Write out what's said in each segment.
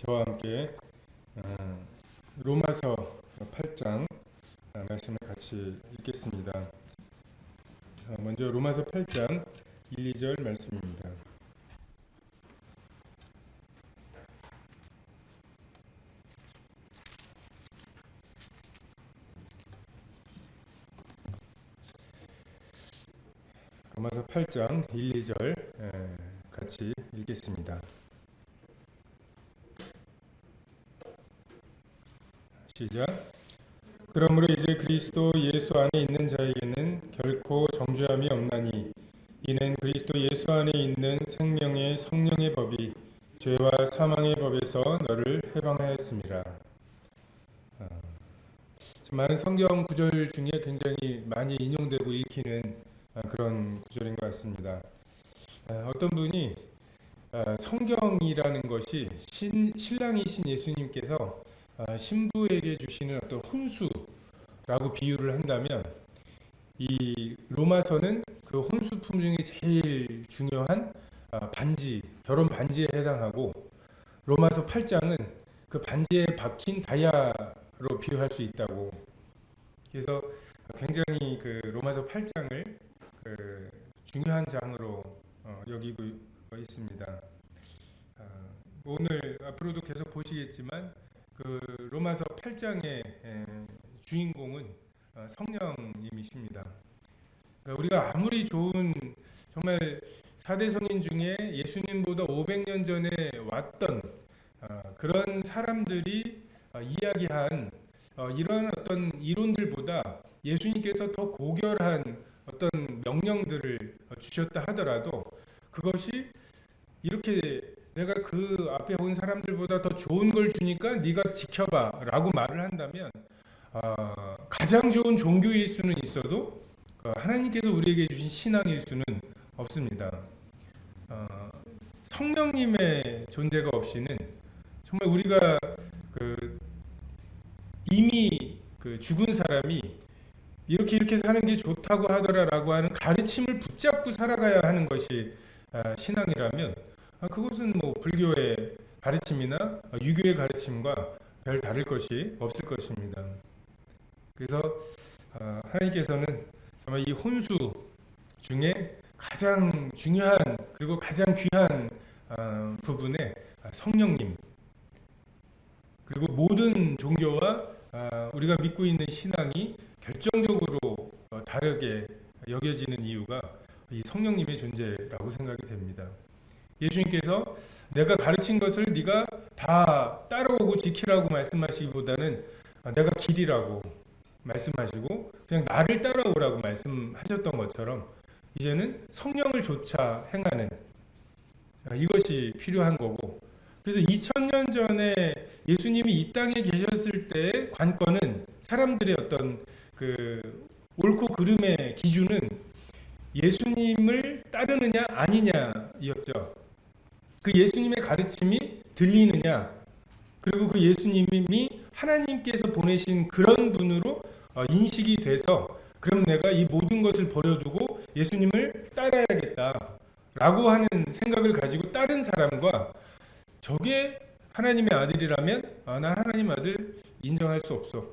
저와 함께 로마서 8장 말씀을 같이 읽겠습니다. 먼저 로마서 8장 1, 2절 말씀입니다. 로마서 8장 1, 2절 같이 읽겠습니다. 시작. 그러므로 이제 그리스도 예수 안에 있는 자에게는 결코 정죄함이 없나니 이는 그리스도 예수 안에 있는 생명의 성령의 법이 죄와 사망의 법에서 너를 해방하였습니다. 많은 성경 구절 중에 굉장히 많이 인용되고 읽히는 그런 구절인 것 같습니다. 어떤 분이 성경이라는 것이 신랑이신 예수님께서 신부에게 주시는 어떤 혼수라고 비유를 한다면 이 로마서는 그 혼수품 중에 제일 중요한 반지, 결혼 반지에 해당하고 로마서 8장은 그 반지에 박힌 다이아로 비유할 수 있다고. 그래서 굉장히 그 로마서 8장을 그 중요한 장으로 여기고 있습니다. 오늘 앞으로도 계속 보시겠지만 그 로마서 8장의 주인공은 성령님이십니다. 그러니까 우리가 아무리 좋은 정말 4대 성인 중에 예수님보다 500년 전에 왔던 그런 사람들이 이야기한 이런 어떤 이론들보다 예수님께서 더 고결한 어떤 명령들을 주셨다 하더라도 그것이 이렇게 내가 그 앞에 온 사람들보다 더 좋은 걸 주니까 네가 지켜봐 라고 말을 한다면 가장 좋은 종교일 수는 있어도 하나님께서 우리에게 주신 신앙일 수는 없습니다. 성령님의 존재가 없이는 정말 우리가 이미 죽은 사람이 이렇게 사는 게 좋다고 하더라라고 하는 가르침을 붙잡고 살아가야 하는 것이 신앙이라면 그것은 뭐 불교의 가르침이나 유교의 가르침과 별 다를 것이 없을 것입니다. 그래서 하나님께서는 정말 이 혼수 중에 가장 중요한 그리고 가장 귀한 부분에 성령님 그리고 모든 종교와 우리가 믿고 있는 신앙이 결정적으로 다르게 여겨지는 이유가 이 성령님의 존재라고 생각이 됩니다. 예수님께서 내가 가르친 것을 네가 다 따라오고 지키라고 말씀하시기보다는 내가 길이라고 말씀하시고 그냥 나를 따라오라고 말씀하셨던 것처럼 이제는 성령을 조차 행하는 이것이 필요한 거고 그래서 2000년 전에 예수님이 이 땅에 계셨을 때의 관건은 사람들의 어떤 그 옳고 그름의 기준은 예수님을 따르느냐 아니냐였죠. 그 예수님의 가르침이 들리느냐 그리고 그 예수님이 하나님께서 보내신 그런 분으로 인식이 돼서 그럼 내가 이 모든 것을 버려두고 예수님을 따라야겠다라고 하는 생각을 가지고 따른 사람과 저게 하나님의 아들이라면 난 하나님 아들 인정할 수 없어.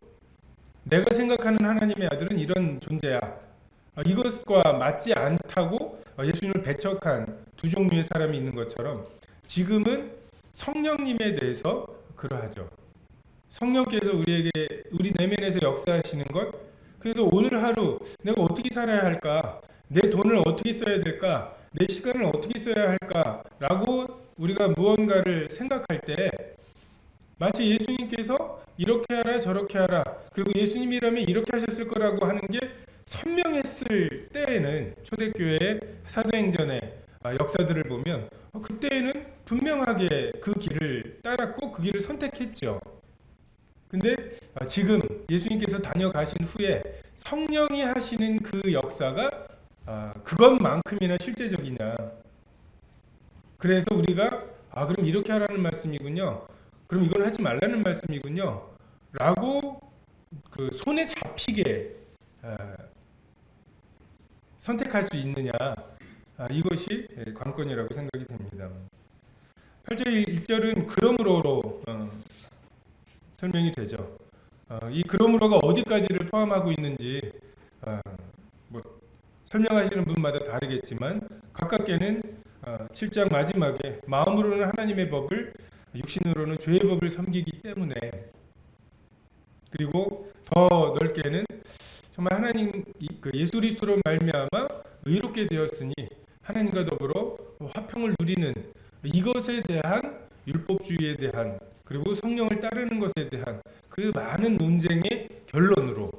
내가 생각하는 하나님의 아들은 이런 존재야. 이것과 맞지 않다고 예수님을 배척한 두 종류의 사람이 있는 것처럼 지금은 성령님에 대해서 그러하죠. 성령께서 우리 내면에서 역사하시는 것 그래서 오늘 하루 내가 어떻게 살아야 할까 내 돈을 어떻게 써야 될까 내 시간을 어떻게 써야 할까 라고 우리가 무언가를 생각할 때 마치 예수님께서 이렇게 하라 저렇게 하라 그리고 예수님이라면 이렇게 하셨을 거라고 하는 게 선명했을 때에는 초대교회의 사도행전의 역사들을 보면 그때에는 분명하게 그 길을 따랐고 그 길을 선택했죠. 근데 지금 예수님께서 다녀가신 후에 성령이 하시는 그 역사가 그것만큼이나 실제적이냐. 그래서 우리가 그럼 이렇게 하라는 말씀이군요. 그럼 이걸 하지 말라는 말씀이군요. 라고 그 손에 잡히게 선택할 수 있느냐. 이것이 관건이라고 생각이 됩니다. 8절 1절은 그러므로로 설명이 되죠. 이 그러므로가 어디까지를 포함하고 있는지 뭐 설명하시는 분마다 다르겠지만 가깝게는 7장 마지막에 마음으로는 하나님의 법을 육신으로는 죄의 법을 섬기기 때문에, 그리고 더 넓게는 정말 하나님 예수 그리스도로 말미암아 의롭게 되었으니 하나님과 더불어 화평을 누리는 이것에 대한 율법주의에 대한, 그리고 성령을 따르는 것에 대한 그 많은 논쟁의 결론으로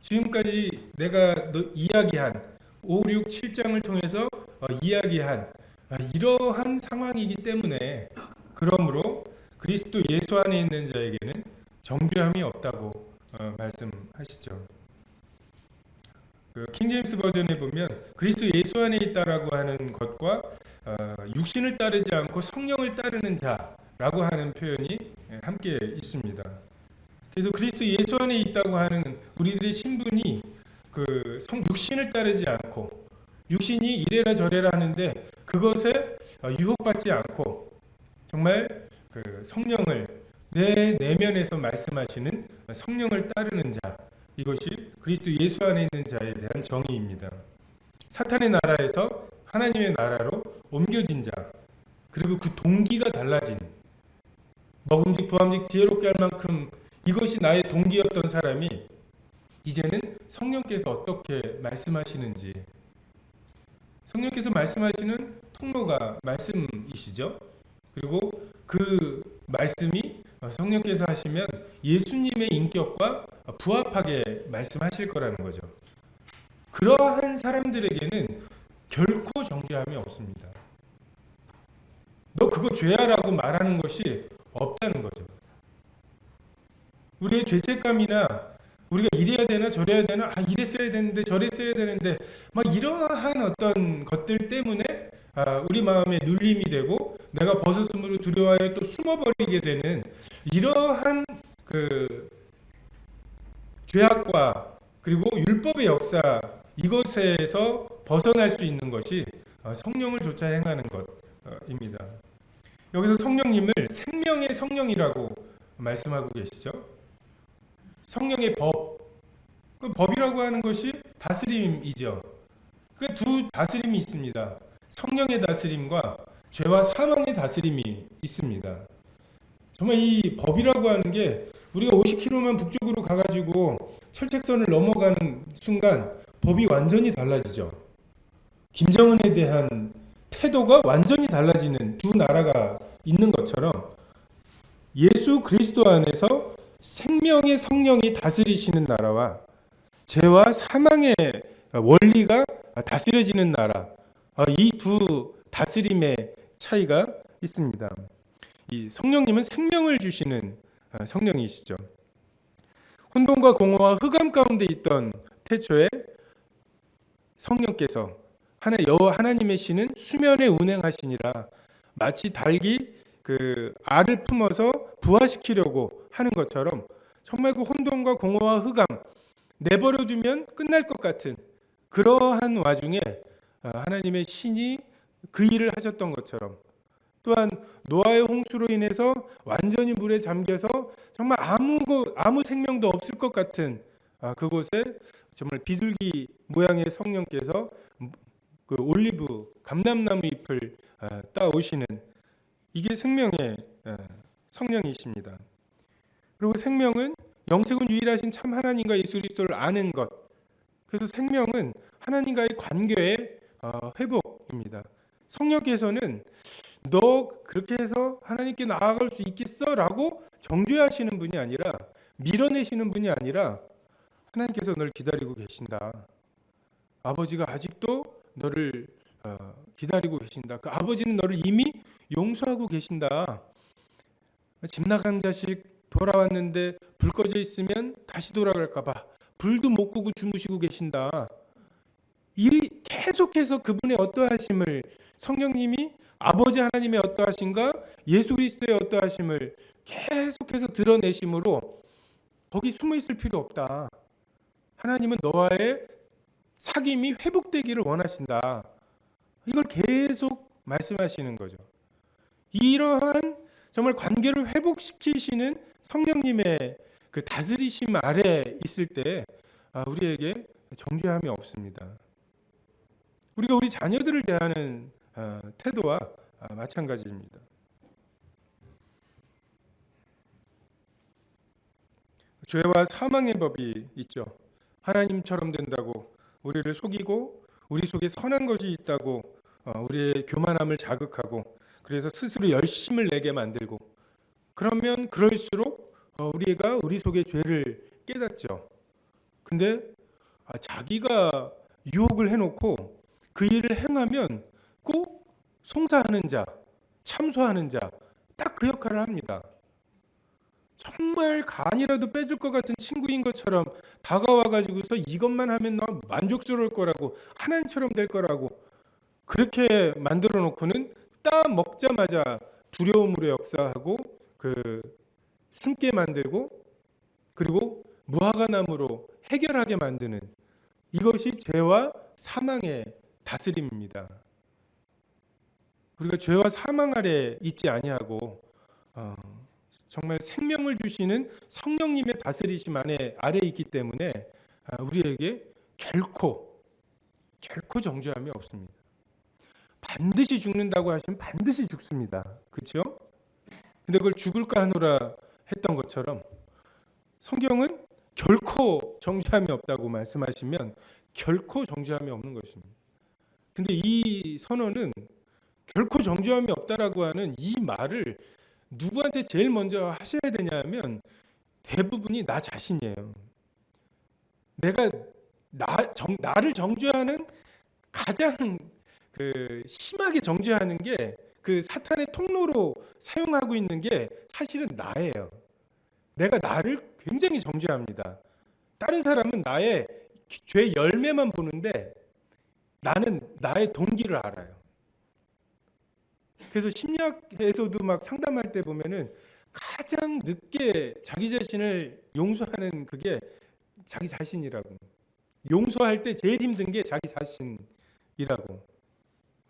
지금까지 내가 이야기한 5, 6, 7장을 통해서 이야기한 이러한 상황이기 때문에, 그러므로 그리스도 예수 안에 있는 자에게는 정죄함이 없다고 말씀하시죠. 그 킹제임스 버전에 보면 그리스도 예수 안에 있다라고 하는 것과 육신을 따르지 않고 성령을 따르는 자라고 하는 표현이 함께 있습니다. 그래서 그리스도 예수 안에 있다고 하는 우리들의 신분이 육신을 따르지 않고 육신이 이래라 저래라 하는데 그것에 유혹받지 않고 정말 그 성령을 내 내면에서 말씀하시는 성령을 따르는 자, 이것이 그리스도 예수 안에 있는 자에 대한 정의입니다. 사탄의 나라에서 하나님의 나라로 옮겨진 자, 그리고 그 동기가 달라진, 먹음직 보암직 지혜롭게 할 만큼 이것이 나의 동기였던 사람이 이제는 성령께서 어떻게 말씀하시는지, 성령께서 말씀하시는 통로가 말씀이시죠. 그리고 그 말씀이 성령께서 하시면 예수님의 인격과 부합하게 말씀하실 거라는 거죠. 그러한 사람들에게는 결코 정죄함이 없습니다. 너 그거 죄야라고 말하는 것이 없다는 거죠. 우리의 죄책감이나 우리가 이래야 되나 저래야 되나, 이랬어야 되는데 저랬어야 되는데 막 이러한 어떤 것들 때문에 우리 마음에 눌림이 되고 내가 벗었으므로 두려워하여 또 숨어버리게 되는 이러한 그 죄악과 그리고 율법의 역사, 이것에서 벗어날 수 있는 것이 성령을 조차 행하는 것입니다. 여기서 성령님을 생명의 성령이라고 말씀하고 계시죠. 성령의 법, 그 법이라고 하는 것이 다스림이죠. 그 두 다스림이 있습니다. 성령의 다스림과 죄와 사망의 다스림이 있습니다. 정말 이 법이라고 하는 게 우리가 50km만 북쪽으로 가가지고 철책선을 넘어가는 순간 법이 완전히 달라지죠. 김정은에 대한 태도가 완전히 달라지는 두 나라가 있는 것처럼 예수 그리스도 안에서 생명의 성령이 다스리시는 나라와 죄와 사망의 원리가 다스려지는 나라, 이 두 다스림의 차이가 있습니다. 이 성령님은 생명을 주시는 성령이시죠. 혼돈과 공허와 흑암 가운데 있던 태초에 성령께서 하나님의 신은 수면에 운행하시니라, 마치 닭이 그 알을 품어서 부화시키려고 하는 것처럼 정말 그 혼돈과 공허와 흑암 내버려 두면 끝날 것 같은 그러한 와중에 하나님의 신이 그 일을 하셨던 것처럼, 또한 노아의 홍수로 인해서 완전히 물에 잠겨서 정말 아무 생명도 없을 것 같은 그곳에 정말 비둘기 모양의 성령께서 그 올리브 감람나무 잎을 따오시는, 이게 생명의 성령이십니다. 그리고 생명은 영생은 유일하신 참 하나님과 예수 그리스도를 아는 것. 그래서 생명은 하나님과의 관계의 회복입니다. 성령께서는 너 그렇게 해서 하나님께 나아갈 수 있겠어? 라고 정죄하시는 분이 아니라, 밀어내시는 분이 아니라 하나님께서 널 기다리고 계신다. 아버지가 아직도 너를 기다리고 계신다. 그 아버지는 너를 이미 용서하고 계신다. 집 나간 자식 돌아왔는데 불 꺼져 있으면 다시 돌아갈까 봐 불도 못 끄고 주무시고 계신다. 이 계속해서 그분의 어떠하심을, 성령님이 아버지 하나님의 어떠하심과 예수 그리스도의 어떠하심을 계속해서 드러내심으로 거기 숨어 있을 필요 없다. 하나님은 너와의 사귐이 회복되기를 원하신다. 이걸 계속 말씀하시는 거죠. 이러한 정말 관계를 회복시키시는 성령님의 그 다스리심 아래 있을 때 우리에게 정죄함이 없습니다. 우리가 우리 자녀들을 대하는 태도와 마찬가지입니다. 죄와 사망의 법이 있죠. 하나님처럼 된다고 우리를 속이고 우리 속에 선한 것이 있다고 우리의 교만함을 자극하고 그래서 스스로 열심을 내게 만들고 그러면 그럴수록 우리가 우리 속에 죄를 깨닫죠. 근데 자기가 유혹을 해놓고 그 일을 행하면 꼭 송사하는 자, 참소하는 자, 딱 그 역할을 합니다. 정말 간이라도 빼줄 것 같은 친구인 것처럼 다가와 가지고서 이것만 하면 너 만족스러울 거라고 하나님처럼 될 거라고 그렇게 만들어 놓고는 딱 먹자마자 두려움으로 역사하고 그 숨게 만들고 그리고 무화과나무로 해결하게 만드는 이것이 죄와 사망의 다스림입니다. 우리가 죄와 사망 아래 있지 아니하고 정말 생명을 주시는 성령님의 다스리심 아래 있기 때문에 우리에게 결코 정죄함이 없습니다. 반드시 죽는다고 하시면 반드시 죽습니다. 그렇죠? 근데 그걸 죽을까 하노라 했던 것처럼 성경은 결코 정죄함이 없다고 말씀하시면 결코 정죄함이 없는 것입니다. 근데 이 선언은 결코 정죄함이 없다라고 하는 이 말을 누구한테 제일 먼저 하셔야 되냐면 대부분이 나 자신이에요. 내가 나를 정죄하는 가장 심하게 정죄하는 게 그 사탄의 통로로 사용하고 있는 게 사실은 나예요. 내가 나를 굉장히 정죄합니다. 다른 사람은 나의 죄 열매만 보는데 나는 나의 동기를 알아요. 그래서 심리학에서도 막 상담할 때 보면은 가장 늦게 자기 자신을 용서하는 그게 자기 자신이라고. 용서할 때 제일 힘든 게 자기 자신이라고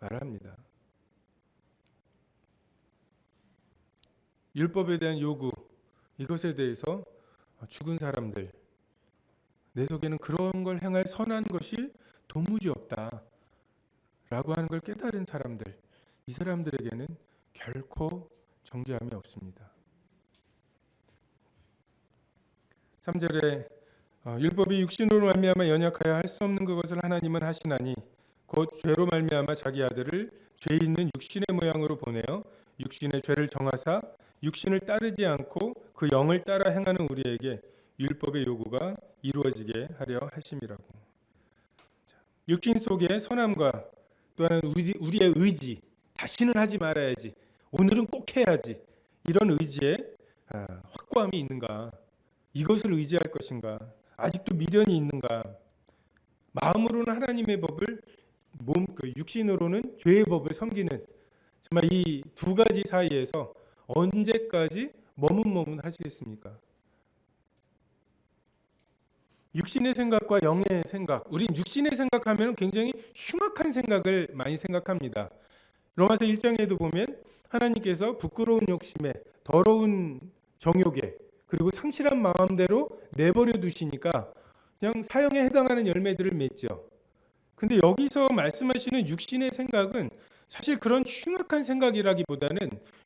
말합니다. 율법에 대한 요구 이것에 대해서 죽은 사람들 내 속에는 그런 걸 행할 선한 것이 도무지 없다라고 하는 걸 깨달은 사람들 이 사람들에게는 결코 정죄함이 없습니다. 3절에 율법이 육신으로 말미암아 연약하여 할 수 없는 그것을 하나님은 하시나니 곧 죄로 말미암아 자기 아들을 죄 있는 육신의 모양으로 보내어 육신의 죄를 정하사 육신을 따르지 않고 그 영을 따라 행하는 우리에게 율법의 요구가 이루어지게 하려 하심이라고. 육신 속의 선함과 또한 우리의 의지 다시는 하지 말아야지 오늘은 꼭 해야지 이런 의지에 확고함이 있는가 이것을 의지할 것인가 아직도 미련이 있는가 마음으로는 하나님의 법을 육신으로는 죄의 법을 섬기는 정말 이 두 가지 사이에서 언제까지 머문하시겠습니까? 육신의 생각과 영의 생각 우린 육신의 생각하면 굉장히 흉악한 생각을 많이 생각합니다. 로마서 1장에도 보면 하나님께서 부끄러운 욕심에 더러운 정욕에 그리고 상실한 마음대로 내버려 두시니까 그냥 사형에 해당하는 열매들을 맺죠. 근데 여기서 말씀하시는 육신의 생각은 사실 그런 흉악한 생각이라기보다는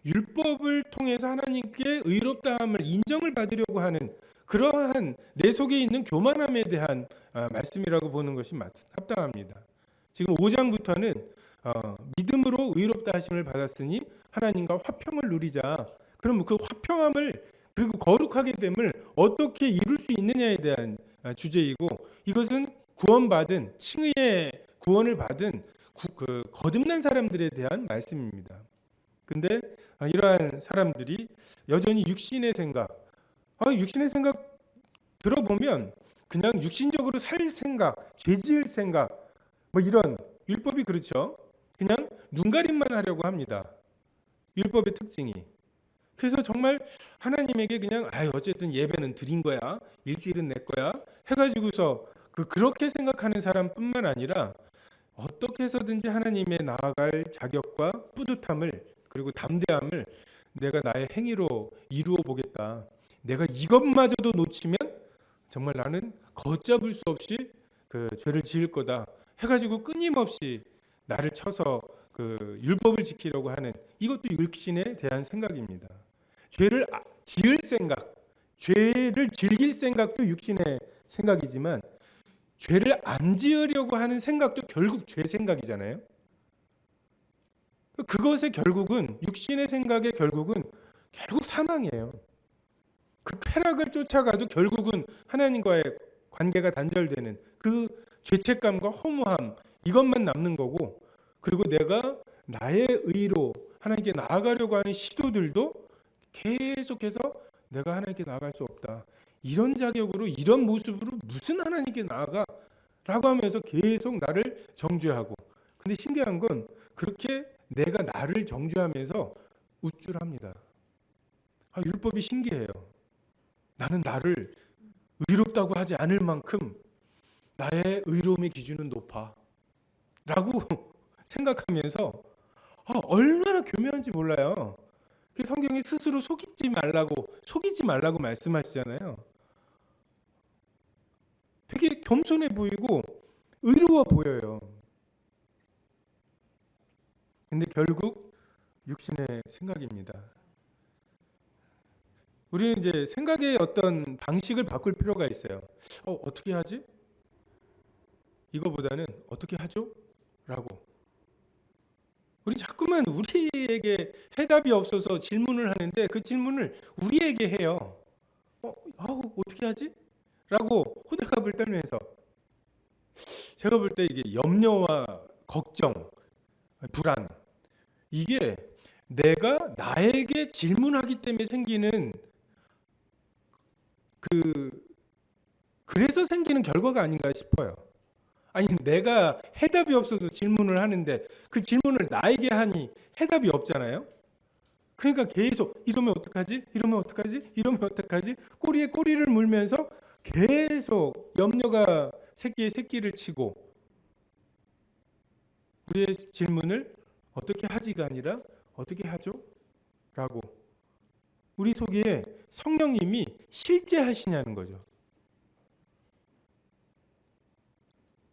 율법을 통해서 하나님께 의롭다함을 인정을 받으려고 하는 그러한 내 속에 있는 교만함에 대한 말씀이라고 보는 것이 합당합니다. 지금 5장부터는 믿음으로 의롭다 하심을 받았으니 하나님과 화평을 누리자. 그럼 그 화평함을 그리고 거룩하게 됨을 어떻게 이룰 수 있느냐에 대한 주제이고 이것은 구원받은 칭의의 구원을 받은 거듭난 사람들에 대한 말씀입니다. 근데 이러한 사람들이 여전히 육신의 생각 들어보면 그냥 육신적으로 살 생각, 죄 지을 생각 뭐 이런 율법이 그렇죠. 그냥 눈가림만 하려고 합니다. 율법의 특징이. 그래서 정말 하나님에게 그냥 어쨌든 예배는 드린 거야. 일주일은 내 거야. 해가지고서 그렇게 생각하는 사람뿐만 아니라 어떻게 해서든지 하나님의 나아갈 자격과 뿌듯함을 그리고 담대함을 내가 나의 행위로 이루어 보겠다. 내가 이것마저도 놓치면 정말 나는 걷잡을 수 없이 그 죄를 지을 거다 해가지고 끊임없이 나를 쳐서 그 율법을 지키려고 하는, 이것도 육신에 대한 생각입니다. 죄를 지을 생각, 죄를 즐길 생각도 육신의 생각이지만 죄를 안 지으려고 하는 생각도 결국 죄 생각이잖아요. 그것의 결국은, 육신의 생각의 결국은 결국 사망이에요. 그 쾌락을 쫓아가도 결국은 하나님과의 관계가 단절되는 그 죄책감과 허무함, 이것만 남는 거고, 그리고 내가 나의 의로 하나님께 나아가려고 하는 시도들도 계속해서 내가 하나님께 나아갈 수 없다, 이런 자격으로, 이런 모습으로 무슨 하나님께 나아가? 라고 하면서 계속 나를 정죄하고. 근데 신기한 건 그렇게 내가 나를 정죄하면서 우쭐합니다. 율법이 신기해요. 나는 나를 의롭다고 하지 않을 만큼 나의 의로움의 기준은 높아 라고 생각하면서 얼마나 교묘한지 몰라요. 성경이 스스로 속이지 말라고 말씀하시잖아요. 되게 겸손해 보이고 의로워 보여요. 근데 결국 육신의 생각입니다. 우리는 이제 생각의 어떤 방식을 바꿀 필요가 있어요. 어떻게 하지? 이거보다는 어떻게 하죠? 라고. 우리 자꾸만 우리에게 해답이 없어서 질문을 하는데 그 질문을 우리에게 해요. 어떻게 하지? 라고 호들갑을 떨면서. 제가 볼 때 이게 염려와 걱정, 불안, 이게 내가 나에게 질문하기 때문에 생기는 그래서 생기는 결과가 아닌가 싶어요. 아니, 내가 해답이 없어서 질문을 하는데 그 질문을 나에게 하니 해답이 없잖아요. 그러니까 계속 이러면 어떡하지? 이러면 어떡하지? 이러면 어떡하지? 꼬리에 꼬리를 물면서 계속 염려가 새끼에 새끼를 치고, 우리의 질문을 어떻게 하지가 아니라 어떻게 하죠? 라고. 우리 속에 성령님이 실제 하시냐는 거죠.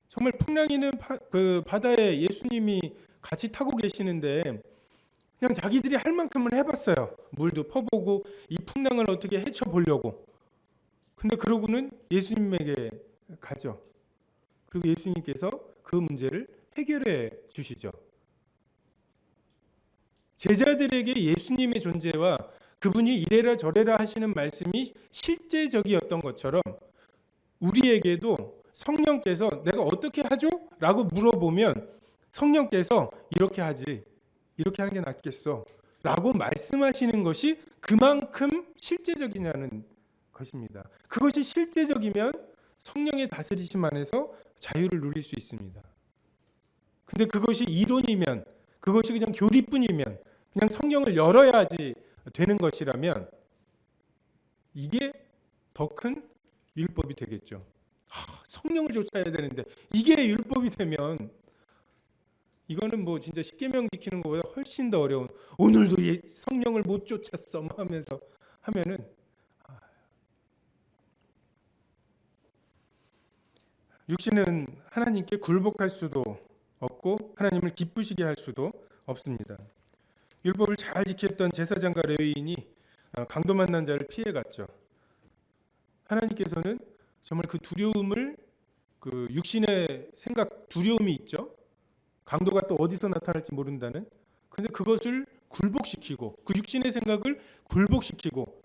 정말 풍랑이는 그 바다에 예수님이 같이 타고 계시는데 그냥 자기들이 할 만큼은 해봤어요. 물도 퍼보고 이 풍랑을 어떻게 헤쳐보려고. 근데 그러고는 예수님에게 가죠. 그리고 예수님께서 그 문제를 해결해 주시죠. 제자들에게 예수님의 존재와 그분이 이래라 저래라 하시는 말씀이 실제적이었던 것처럼 우리에게도 성령께서 내가 어떻게 하죠? 라고 물어보면 성령께서 이렇게 하지, 이렇게 하는 게 낫겠어 라고 말씀하시는 것이 그만큼 실제적이냐는 것입니다. 그것이 실제적이면 성령의 다스리심 안에서 자유를 누릴 수 있습니다. 근데 그것이 이론이면, 그것이 그냥 교리뿐이면, 그냥 성경을 열어야지 되는 것이라면 이게 더 큰 율법이 되겠죠. 성령을 쫓아야 되는데 이게 율법이 되면 이거는 뭐 진짜 십계명 지키는 것보다 훨씬 더 어려운, 오늘도 성령을 못 쫓았어 하면서 하면은 육신은 하나님께 굴복할 수도 없고 하나님을 기쁘시게 할 수도 없습니다. 율법을 잘 지켰던 제사장과 레위인이 강도 만난 자를 피해갔죠. 하나님께서는 정말 그 두려움을, 그 육신의 생각, 두려움이 있죠. 강도가 또 어디서 나타날지 모른다는. 근데 그것을 굴복시키고, 그 육신의 생각을 굴복시키고,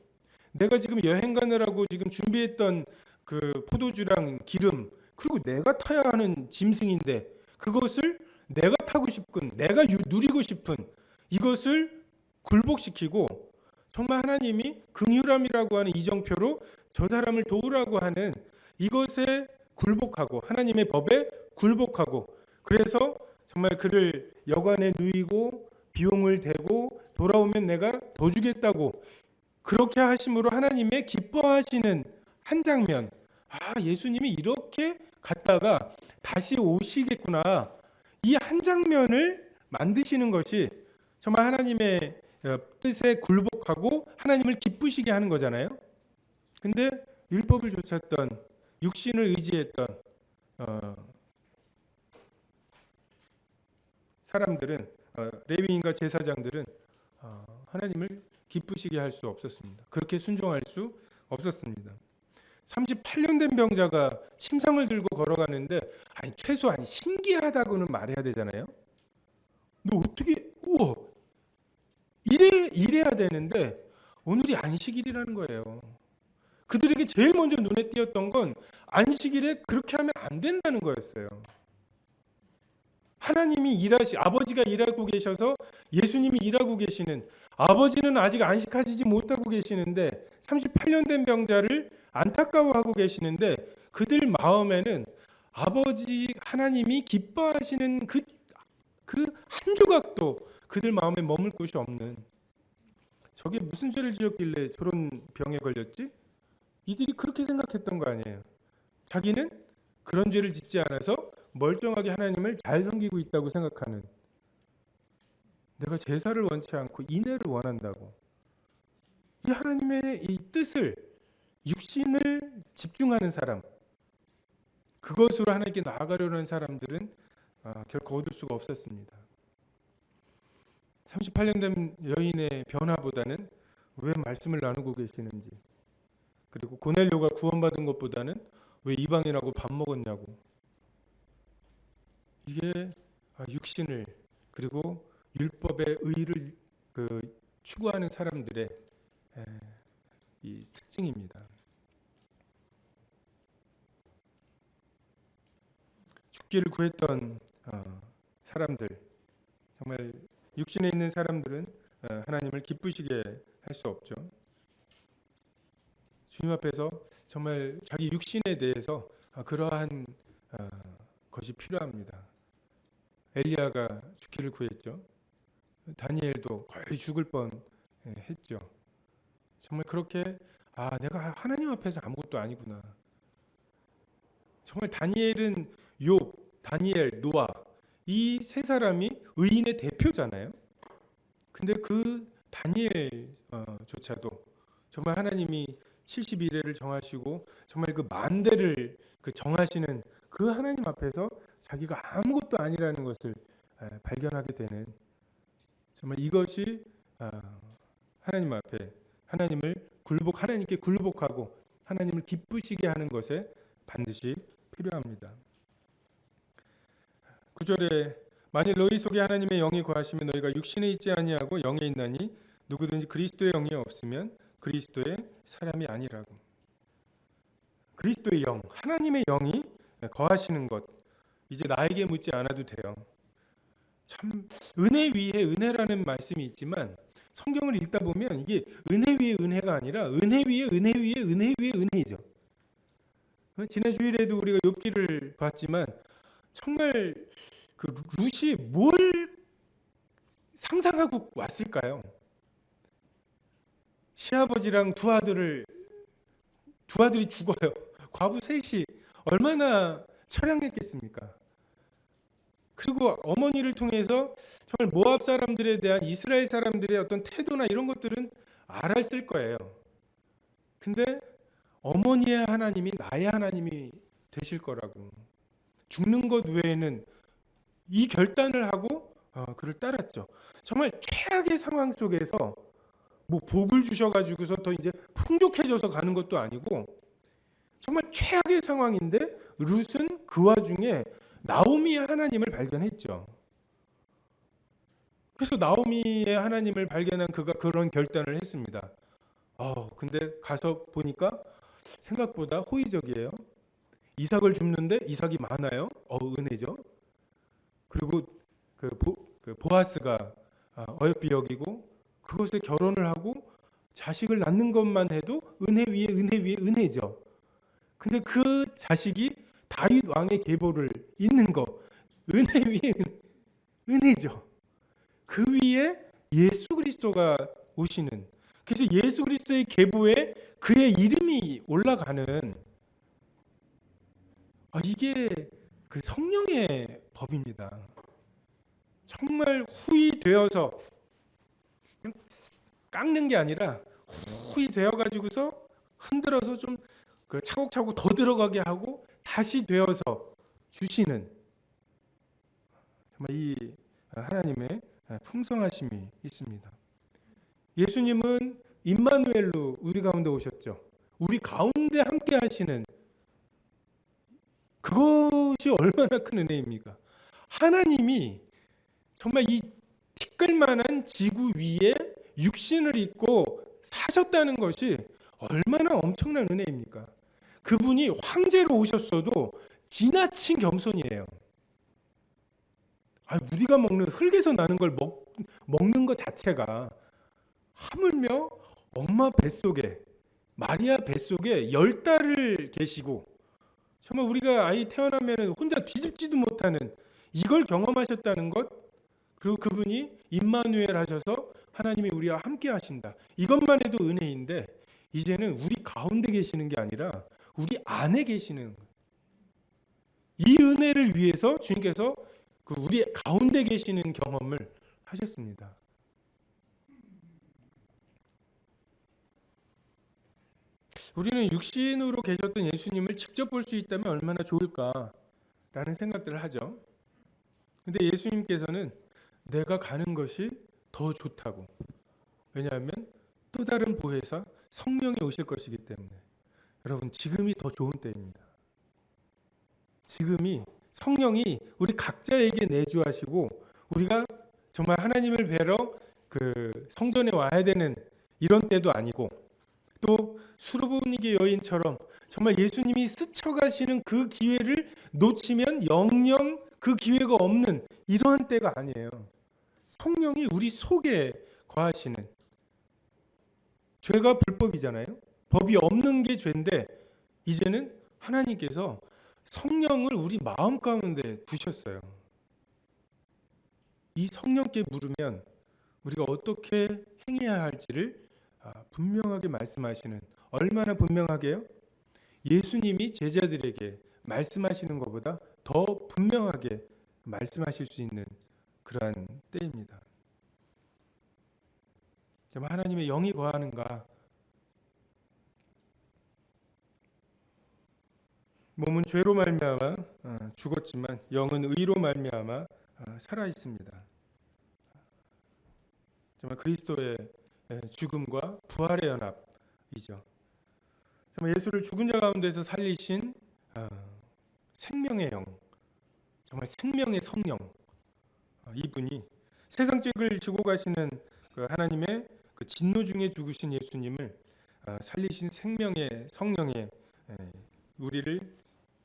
내가 지금 여행 가느라고 지금 준비했던 그 포도주랑 기름, 그리고 내가 타야 하는 짐승인데 그것을 내가 타고 싶은, 내가 누리고 싶은 이것을 굴복시키고, 정말 하나님이 긍휼함이라고 하는 이정표로 저 사람을 도우라고 하는 이것에 굴복하고, 하나님의 법에 굴복하고, 그래서 정말 그를 여관에 누이고 비용을 대고 돌아오면 내가 더 주겠다고 그렇게 하심으로 하나님의 기뻐하시는 한 장면. 예수님이 이렇게 갔다가 다시 오시겠구나, 이 한 장면을 만드시는 것이 정말 하나님의 뜻에 굴복하고 하나님을 기쁘시게 하는 거잖아요. 근데 율법을 좇았던, 육신을 의지했던 사람들은, 레위인과 제사장들은 하나님을 기쁘시게 할 수 없었습니다. 그렇게 순종할 수 없었습니다. 38년 된 병자가 침상을 들고 걸어가는데, 아니 최소한 신기하다고는 말해야 되잖아요. 너 어떻게, 우와, 이래야 되는데 오늘이 안식일이라는 거예요. 그들에게 제일 먼저 눈에 띄었던 건 안식일에 그렇게 하면 안 된다는 거였어요. 하나님이 아버지가 일하고 계셔서 예수님이 일하고 계시는, 아버지는 아직 안식하시지 못하고 계시는데 38년 된 병자를 안타까워하고 계시는데, 그들 마음에는 아버지 하나님이 기뻐하시는 그 한 조각도 그들 마음에 머물 곳이 없는, 저게 무슨 죄를 지었길래 저런 병에 걸렸지? 이들이 그렇게 생각했던 거 아니에요. 자기는 그런 죄를 짓지 않아서 멀쩡하게 하나님을 잘 섬기고 있다고 생각하는, 내가 제사를 원치 않고 인애를 원한다고, 이 하나님의 이 뜻을, 육신을 집중하는 사람, 그것으로 하나님께 나아가려는 사람들은 결코 얻을 수가 없었습니다. 38년 된 여인의 변화보다는 왜 말씀을 나누고 계시는지, 그리고 고넬료가 구원받은 것보다는 왜 이방인하고 밥 먹었냐고, 이게 육신을, 그리고 율법의 의를 추구하는 사람들의 이 특징입니다. 죽기를 구했던 사람들, 정말 육신에 있는 사람들은 하나님을 기쁘시게 할 수 없죠. 주님 앞에서 정말 자기 육신에 대해서 그러한 것이 필요합니다. 엘리야가 죽기를 구했죠. 다니엘도 거의 죽을 뻔 했죠. 정말 그렇게, 내가 하나님 앞에서 아무것도 아니구나. 정말 다니엘은 욥, 다니엘, 노아, 이 세 사람이 의인의 대표잖아요. 근데 그 다니엘조차도 정말 하나님이 70일을 정하시고 정말 그 만대를 정하시는 그 하나님 앞에서 자기가 아무것도 아니라는 것을 발견하게 되는, 정말 이것이 하나님 앞에 하나님께 굴복하고 하나님을 기쁘시게 하는 것에 반드시 필요합니다. 9절에 만일 너희 속에 하나님의 영이 거하시면 너희가 육신에 있지 아니하고 영에 있나니 누구든지 그리스도의 영이 없으면 그리스도의 사람이 아니라고. 그리스도의 영, 하나님의 영이 거하시는 것, 이제 나에게 묻지 않아도 돼요. 참 은혜 위에 은혜라는 말씀이 있지만 성경을 읽다 보면 이게 은혜 위에 은혜가 아니라 은혜 위에 은혜 위에 은혜 위에 은혜죠. 지난 주일에도 우리가 욥기를 봤지만 정말 그 룻이 뭘 상상하고 왔을까요? 시아버지랑 두 아들이 죽어요. 과부 셋이 얼마나 처량했겠습니까? 그리고 어머니를 통해서 정말 모압 사람들에 대한 이스라엘 사람들의 어떤 태도나 이런 것들은 알았을 거예요. 근데 어머니의 하나님이 나의 하나님이 되실 거라고, 죽는 것 외에는 이 결단을 하고 그를 따랐죠. 정말 최악의 상황 속에서 뭐 복을 주셔가지고서 더 이제 풍족해져서 가는 것도 아니고, 정말 최악의 상황인데 룻은 그 와중에 나오미의 하나님을 발견했죠. 그래서 나오미의 하나님을 발견한 그가 그런 결단을 했습니다. 근데 가서 보니까 생각보다 호의적이에요. 이삭을 줍는데 이삭이 많아요. 은혜죠. 그리고 그 보아스가 어여삐 여기고 그것에 결혼을 하고 자식을 낳는 것만 해도 은혜 위에 은혜 위에 은혜죠. 근데 그 자식이 다윗 왕의 계보를 잇는 거, 은혜 위에 은혜죠. 그 위에 예수 그리스도가 오시는, 그래서 예수 그리스도의 계보에 그의 이름이 올라가는, 이게 그 성령의 법입니다. 정말 후이 되어서 그냥 깎는 게 아니라 후이 되어 가지고서 흔들어서 좀 그 차곡차곡 더 들어가게 하고 다시 되어서 주시는 정말 이 하나님의 풍성하심이 있습니다. 예수님은 임마누엘로 우리 가운데 오셨죠. 우리 가운데 함께 하시는 그것이 얼마나 큰 은혜입니까? 하나님이 정말 이 티끌만한 지구 위에 육신을 입고 사셨다는 것이 얼마나 엄청난 은혜입니까? 그분이 황제로 오셨어도 지나친 겸손이에요. 우리가 먹는 흙에서 나는 걸 먹는 것 자체가 하물며 엄마 뱃속에 마리아 뱃속에 10달을 계시고 정말 우리가 아이 태어나면 혼자 뒤집지도 못하는 이걸 경험하셨다는 것, 그리고 그분이 임마누엘 하셔서 하나님이 우리와 함께 하신다. 이것만 해도 은혜인데 이제는 우리 가운데 계시는 게 아니라 우리 안에 계시는 이 은혜를 위해서 주님께서 그 우리 가운데 계시는 경험을 하셨습니다. 우리는 육신으로 계셨던 예수님을 직접 볼 수 있다면 얼마나 좋을까라는 생각들을 하죠. 근데 예수님께서는 내가 가는 것이 더 좋다고. 왜냐하면 또 다른 보혜사 성령이 오실 것이기 때문에. 여러분, 지금이 더 좋은 때입니다. 지금이 성령이 우리 각자에게 내주하시고 우리가 정말 하나님을 뵈러 그 성전에 와야 되는 이런 때도 아니고, 또 수르보니게 여인처럼 정말 예수님이 스쳐가시는 그 기회를 놓치면 영영 그 기회가 없는 이러한 때가 아니에요. 성령이 우리 속에 거하시는, 죄가 불법이잖아요. 법이 없는 게 죄인데 이제는 하나님께서 성령을 우리 마음 가운데 두셨어요. 이 성령께 물으면 우리가 어떻게 행해야 할지를 분명하게 말씀하시는, 얼마나 분명하게요? 예수님이 제자들에게 말씀하시는 것보다 더 분명하게 말씀하실 수 있는 그러한 때입니다. 정말 하나님의 영이 거하는가? 몸은 죄로 말미암아 죽었지만 영은 의로 말미암아 살아 있습니다. 정말 그리스도의 죽음과 부활의 연합이죠. 정말 예수를 죽은 자 가운데서 살리신 생명의 영, 정말 생명의 성령, 이분이 세상 죄를 지고 가시는 그 하나님의 그 진노 중에 죽으신 예수님을 살리신 생명의 성령의 우리를,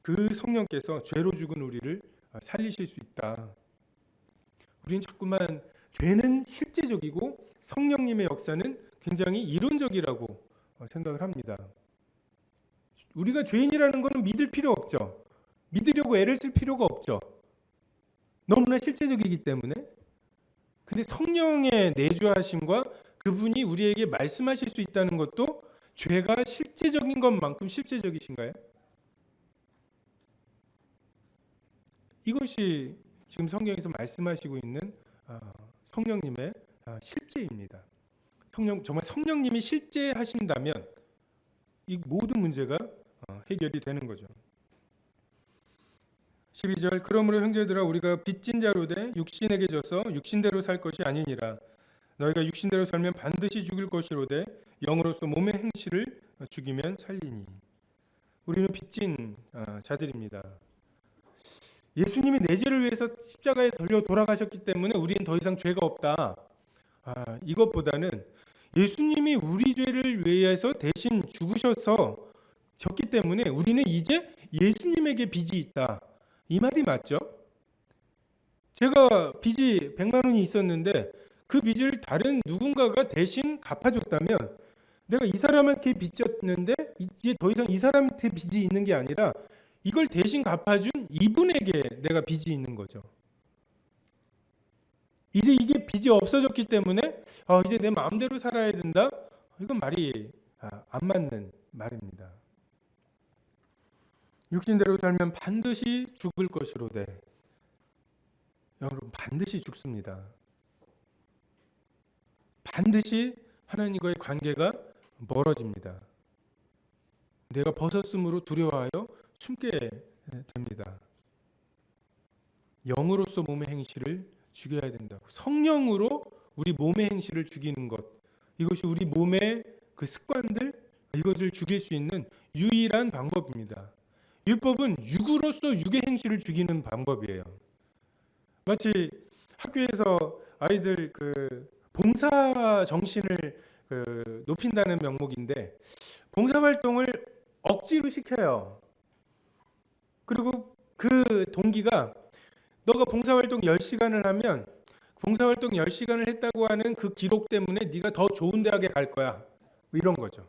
그 성령께서 죄로 죽은 우리를 살리실 수 있다. 우리는 자꾸만 죄는 실제적이고 성령님의 역사는 굉장히 이론적이라고 생각을 합니다. 우리가 죄인이라는 것은 믿을 필요 없죠. 믿으려고 애를 쓸 필요가 없죠. 너무나 실제적이기 때문에. 근데 성령의 내주하심과 그분이 우리에게 말씀하실 수 있다는 것도 죄가 실제적인 것만큼 실제적이신가요? 이것이 지금 성경에서 말씀하시고 있는 성령님의 실제입니다. 정말 성령님이 실제하신다면 이 모든 문제가 해결이 되는 거죠. 12절, 그러므로 형제들아 우리가 빚진 자로 돼 육신에게 져서 육신대로 살 것이 아니니라. 너희가 육신대로 살면 반드시 죽을 것이로되 영으로서 몸의 행실을 죽이면 살리니. 우리는 빚진 자들입니다. 예수님이 내 죄를 위해서 십자가에 달려 돌아가셨기 때문에 우리는 더 이상 죄가 없다. 이것보다는 예수님이 우리 죄를 위해서 대신 죽으셔서 졌기 때문에 우리는 이제 예수님에게 빚이 있다. 이 말이 맞죠? 제가 빚이 100만 원이 있었는데 그 빚을 다른 누군가가 대신 갚아줬다면 내가 이 사람한테 빚졌는데 이제 더 이상 이 사람한테 빚이 있는 게 아니라 이걸 대신 갚아준 이분에게 내가 빚이 있는 거죠. 이제 이게 빚이 없어졌기 때문에 이제 내 마음대로 살아야 된다. 이건 말이 안 맞는 말입니다. 육신대로 살면 반드시 죽을 것이로되. 여러분, 반드시 죽습니다. 반드시 하나님과의 관계가 멀어집니다. 내가 벗었으므로 두려워하여 숨게 됩니다. 영으로서 몸의 행실을 죽여야 된다고. 성령으로 우리 몸의 행실을 죽이는 것. 이것이 우리 몸의 그 습관들, 이것을 죽일 수 있는 유일한 방법입니다. 율법은 육으로서 육의 행실을 죽이는 방법이에요. 마치 학교에서 아이들 그 봉사 정신을 높인다는 명목인데 봉사활동을 억지로 시켜요. 그리고 그 동기가 너가 봉사활동 10시간을 하면 봉사활동 10시간을 했다고 하는 그 기록 때문에 네가 더 좋은 대학에 갈 거야. 이런 거죠.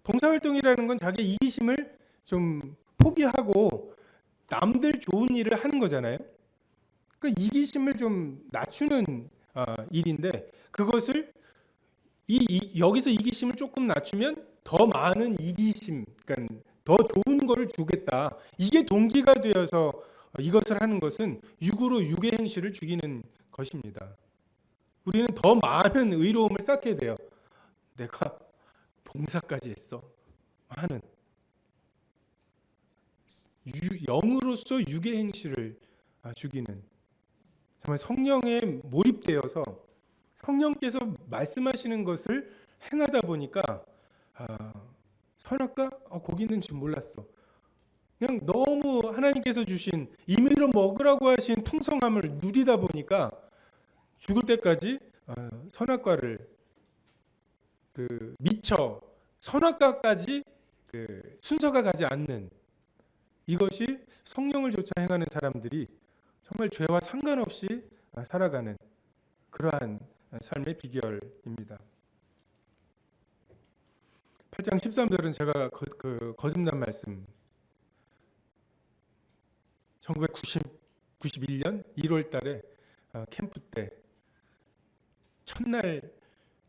봉사활동이라는 건 자기 이기심을 좀 포기하고 남들 좋은 일을 하는 거잖아요. 그 이기심을 좀 낮추는 일인데 그것을 여기서 이기심을 조금 낮추면 더 많은 이기심, 그러니까 더 좋은 거를 주겠다. 이게 동기가 되어서 이것을 하는 것은 육으로 육의 행실을 죽이는 것입니다. 우리는 더 많은 의로움을 쌓게 돼요. 내가 봉사까지 했어 하는 영으로서 육의 행실을 죽이는, 정말 성령에 몰입되어서 성령께서 말씀하시는 것을 행하다 보니까 선악과 거기는 지금 몰랐어. 그냥 너무 하나님께서 주신 임의로 먹으라고 하신 풍성함을 누리다 보니까 죽을 때까지 선악과를 미처 선악과까지 순서가 가지 않는, 이것이 성령을 조차 행하는 사람들이 정말 죄와 상관없이 살아가는 그러한 삶의 비결입니다. 8장 13절은 제가 거듭난 말씀, 1991년 1월 달에 캠프 때 첫날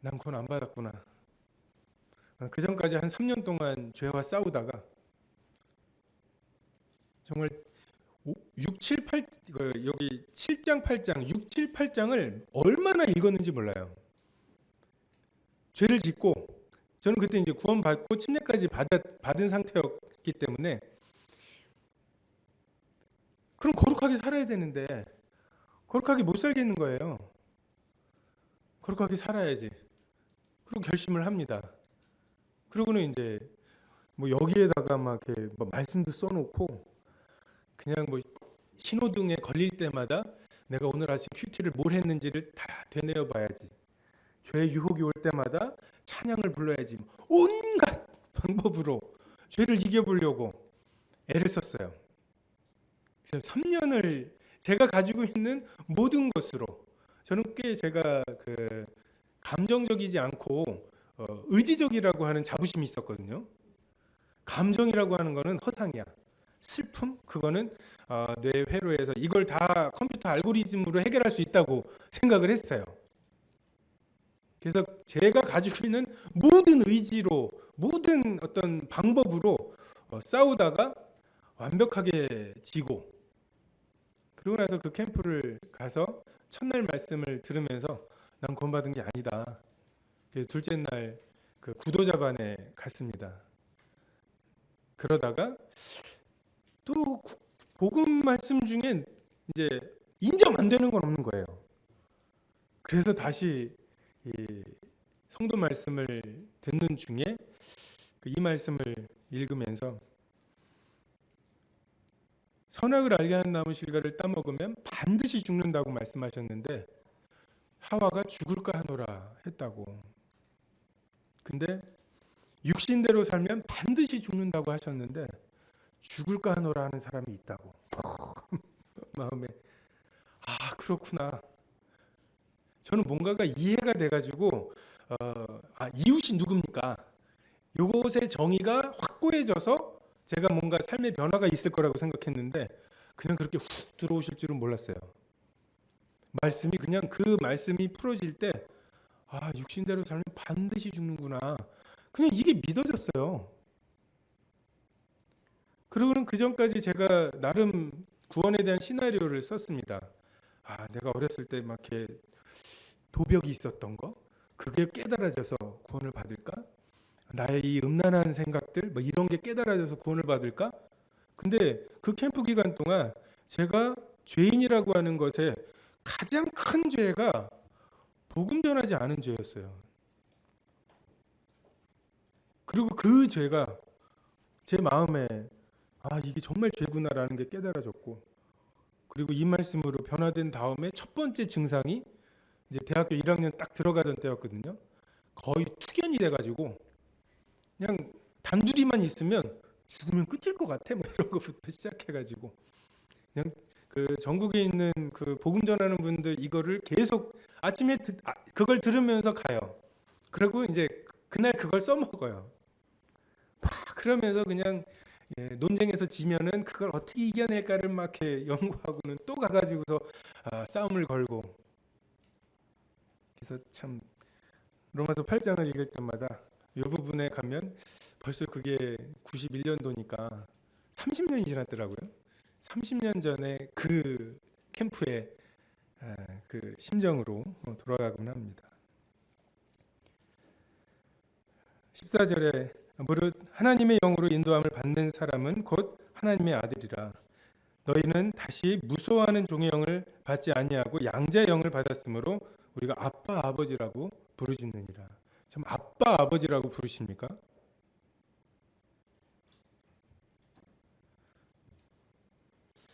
난 구원 안 받았구나. 그 전까지 한 3년 동안 죄와 싸우다가 정말 6, 7, 8 여기 7장, 8장, 6, 7, 8장을 얼마나 읽었는지 몰라요. 죄를 짓고 저는 그때 이제 구원받고 침례까지 받은 상태였기 때문에 그럼 거룩하게 살아야 되는데 거룩하게 못 살겠는 거예요. 거룩하게 살아야지. 그리고 결심을 합니다. 그러고는 이제 뭐 여기에다가 막 이렇게 뭐 말씀도 써놓고 그냥 뭐 신호등에 걸릴 때마다 내가 오늘 아침 큐티를 뭘 했는지를 다 되뇌어 봐야지. 죄의 유혹이 올 때마다 찬양을 불러야지. 온갖 방법으로 죄를 이겨보려고 애를 썼어요. 그래서 3년을 제가 가지고 있는 모든 것으로, 저는 꽤 제가 감정적이지 않고 의지적이라고 하는 자부심이 있었거든요. 감정이라고 하는 거는 허상이야. 슬픔, 그거는 뇌 회로에서 이걸 다 컴퓨터 알고리즘으로 해결할 수 있다고 생각을 했어요. 그래서 제가 가지고 있는 모든 의지로, 모든 어떤 방법으로 싸우다가 완벽하게 지고, 그러고 나서 그 캠프를 가서 첫날 말씀을 들으면서 난 구원받은 게 아니다. 둘째 날 그 구도자반에 갔습니다. 그러다가 또 복음 말씀 중에 이제 인정 안 되는 건 없는 거예요. 그래서 다시 이 성도 말씀을 듣는 중에 이 말씀을 읽으면서 선악을 알게 하는 나무 실과를 따먹으면 반드시 죽는다고 말씀하셨는데 하와가 죽을까 하노라 했다고. 근데 육신대로 살면 반드시 죽는다고 하셨는데 죽을까 하노라 하는 사람이 있다고. 마음에 그렇구나. 저는 뭔가가 이해가 돼가지고 이웃이 누굽니까? 요것의 정의가 확고해져서 제가 뭔가 삶의 변화가 있을 거라고 생각했는데 그냥 그렇게 훅 들어오실 줄은 몰랐어요. 말씀이 그냥 그 말씀이 풀어질 때 육신대로 살면 반드시 죽는구나. 그냥 이게 믿어졌어요. 그리고는 그 전까지 제가 나름 구원에 대한 시나리오를 썼습니다. 내가 어렸을 때 막 이렇게 도벽이 있었던 거, 그게 깨달아져서 구원을 받을까? 나의 이 음란한 생각들, 것들 뭐 이런 게 깨달아져서 구원을 받을까? 근데 그 캠프 기간 동안 제가 죄인이라고 하는 것에 가장 큰 죄가 복음 전하지 않은 죄였어요. 그리고 그 죄가 제 마음에 이게 정말 죄구나라는 게 깨달아졌고, 그리고 이 말씀으로 변화된 다음에 첫 번째 증상이 이제 대학교 1학년 딱 들어가던 때였거든요. 거의 투견이 돼가지고 그냥 단둘이만 있으면 죽으면 끝일 것 같아 뭐 이런 것부터 시작해가지고 그냥 그 전국에 있는 그 복음 전하는 분들 이거를 계속 아침에 그걸 들으면서 가요. 그리고 이제 그날 그걸 써먹어요. 막 그러면서 그냥 논쟁에서 지면은 그걸 어떻게 이겨낼까를 막 이렇게 연구하고는 또 가가지고서 싸움을 걸고. 그래서 참 로마서 8장을 읽을 때마다 이 부분에 가면 벌써 그게 91년도니까 30년이 지났더라고요. 30년 전에 그 캠프의 그 심정으로 돌아가곤 합니다. 14절에 무릇 하나님의 영으로 인도함을 받는 사람은 곧 하나님의 아들이라. 너희는 다시 무서워하는 종의 영을 받지 아니하고 양자의 영을 받았으므로 우리가 아빠 아버지라고 부르짖느니라. 좀 아빠 아버지라고 부르십니까?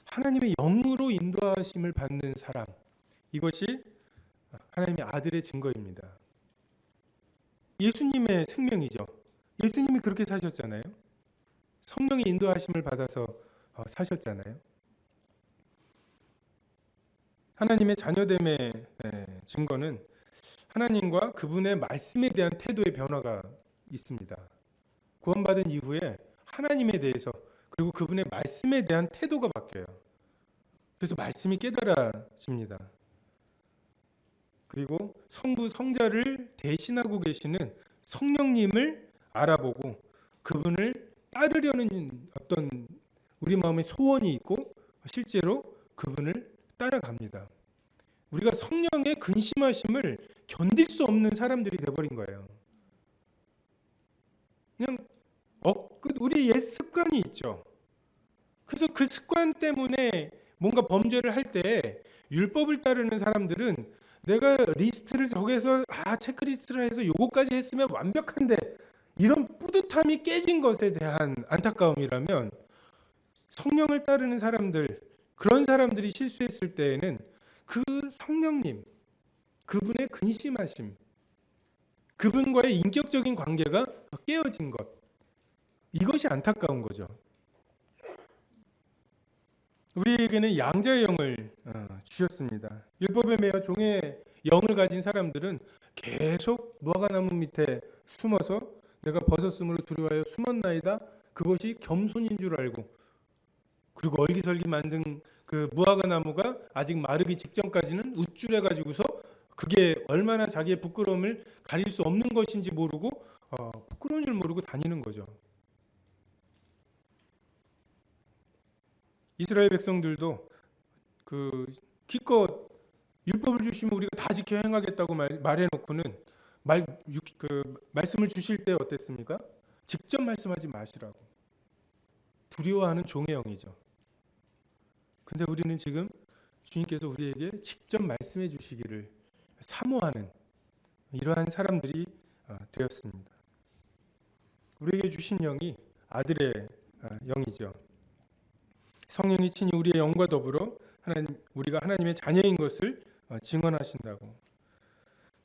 하나님의 영으로 인도하심을 받는 사람, 이것이 하나님의 아들의 증거입니다. 예수님의 생명이죠. 예수님이 그렇게 사셨잖아요. 성령의 인도하심을 받아서 사셨잖아요. 하나님의 자녀됨의 증거는 하나님과 그분의 말씀에 대한 태도의 변화가 있습니다. 구원받은 이후에 하나님에 대해서 그리고 그분의 말씀에 대한 태도가 바뀌어요. 그래서 말씀이 깨달아집니다. 그리고 성부 성자를 대신하고 계시는 성령님을 알아보고 그분을 따르려는 어떤 우리 마음의 소원이 있고 실제로 그분을 따라갑니다. 우리가 성령의 근심하심을 견딜 수 없는 사람들이 돼버린 거예요. 그냥 우리 옛 습관이 있죠. 그래서 그 습관 때문에 뭔가 범죄를 할 때 율법을 따르는 사람들은 내가 리스트를 적어서 체크리스트를 해서 요거까지 했으면 완벽한데 이런 뿌듯함이 깨진 것에 대한 안타까움이라면 성령을 따르는 사람들, 그런 사람들이 실수했을 때에는 그 성령님, 그분의 근심하심, 그분과의 인격적인 관계가 깨어진 것, 이것이 안타까운 거죠. 우리에게는 양자의 영을 주셨습니다. 율법에 매여 종의 영을 가진 사람들은 계속 무화과나무 밑에 숨어서 내가 벗었으므로 두려워하여 숨었나이다. 그것이 겸손인 줄 알고, 그리고 얼기설기 만든 그 무화과나무가 아직 마르기 직전까지는 우쭐해 가지고서 그게 얼마나 자기의 부끄러움을 가릴 수 없는 것인지 모르고 부끄러운 줄 모르고 다니는 거죠. 이스라엘 백성들도 그 기껏 율법을 주시면 우리가 다 지켜 행하겠다고 말해놓고는 말씀을 주실 때 어땠습니까? 직접 말씀하지 마시라고. 두려워하는 종의 영이죠. 근데 우리는 지금 주님께서 우리에게 직접 말씀해 주시기를 사모하는 이러한 사람들이 되었습니다. 우리에게 주신 영이 아들의 영이죠. 성령이 친히 우리의 영과 더불어 우리가 하나님의 자녀인 것을 증언하신다고.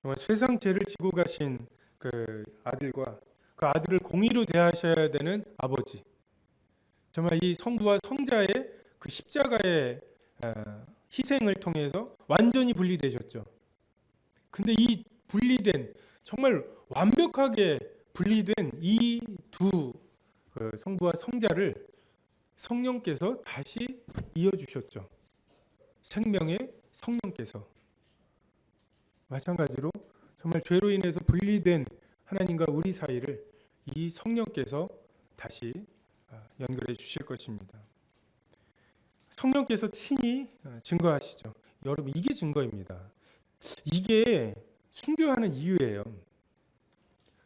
정말 세상 죄를 지고 가신 그 아들과 그 아들을 공의로 대하셔야 되는 아버지. 정말 이 성부와 성자의 그 십자가의 희생을 통해서 완전히 분리되셨죠. 근데 이 분리된, 정말 완벽하게 분리된 이 두 성부와 성자를 성령께서 다시 이어주셨죠. 생명의 성령께서. 마찬가지로 정말 죄로 인해서 분리된 하나님과 우리 사이를 이 성령께서 다시 연결해 주실 것입니다. 성령께서 친히 증거하시죠. 여러분, 이게 증거입니다. 이게 순교하는 이유예요.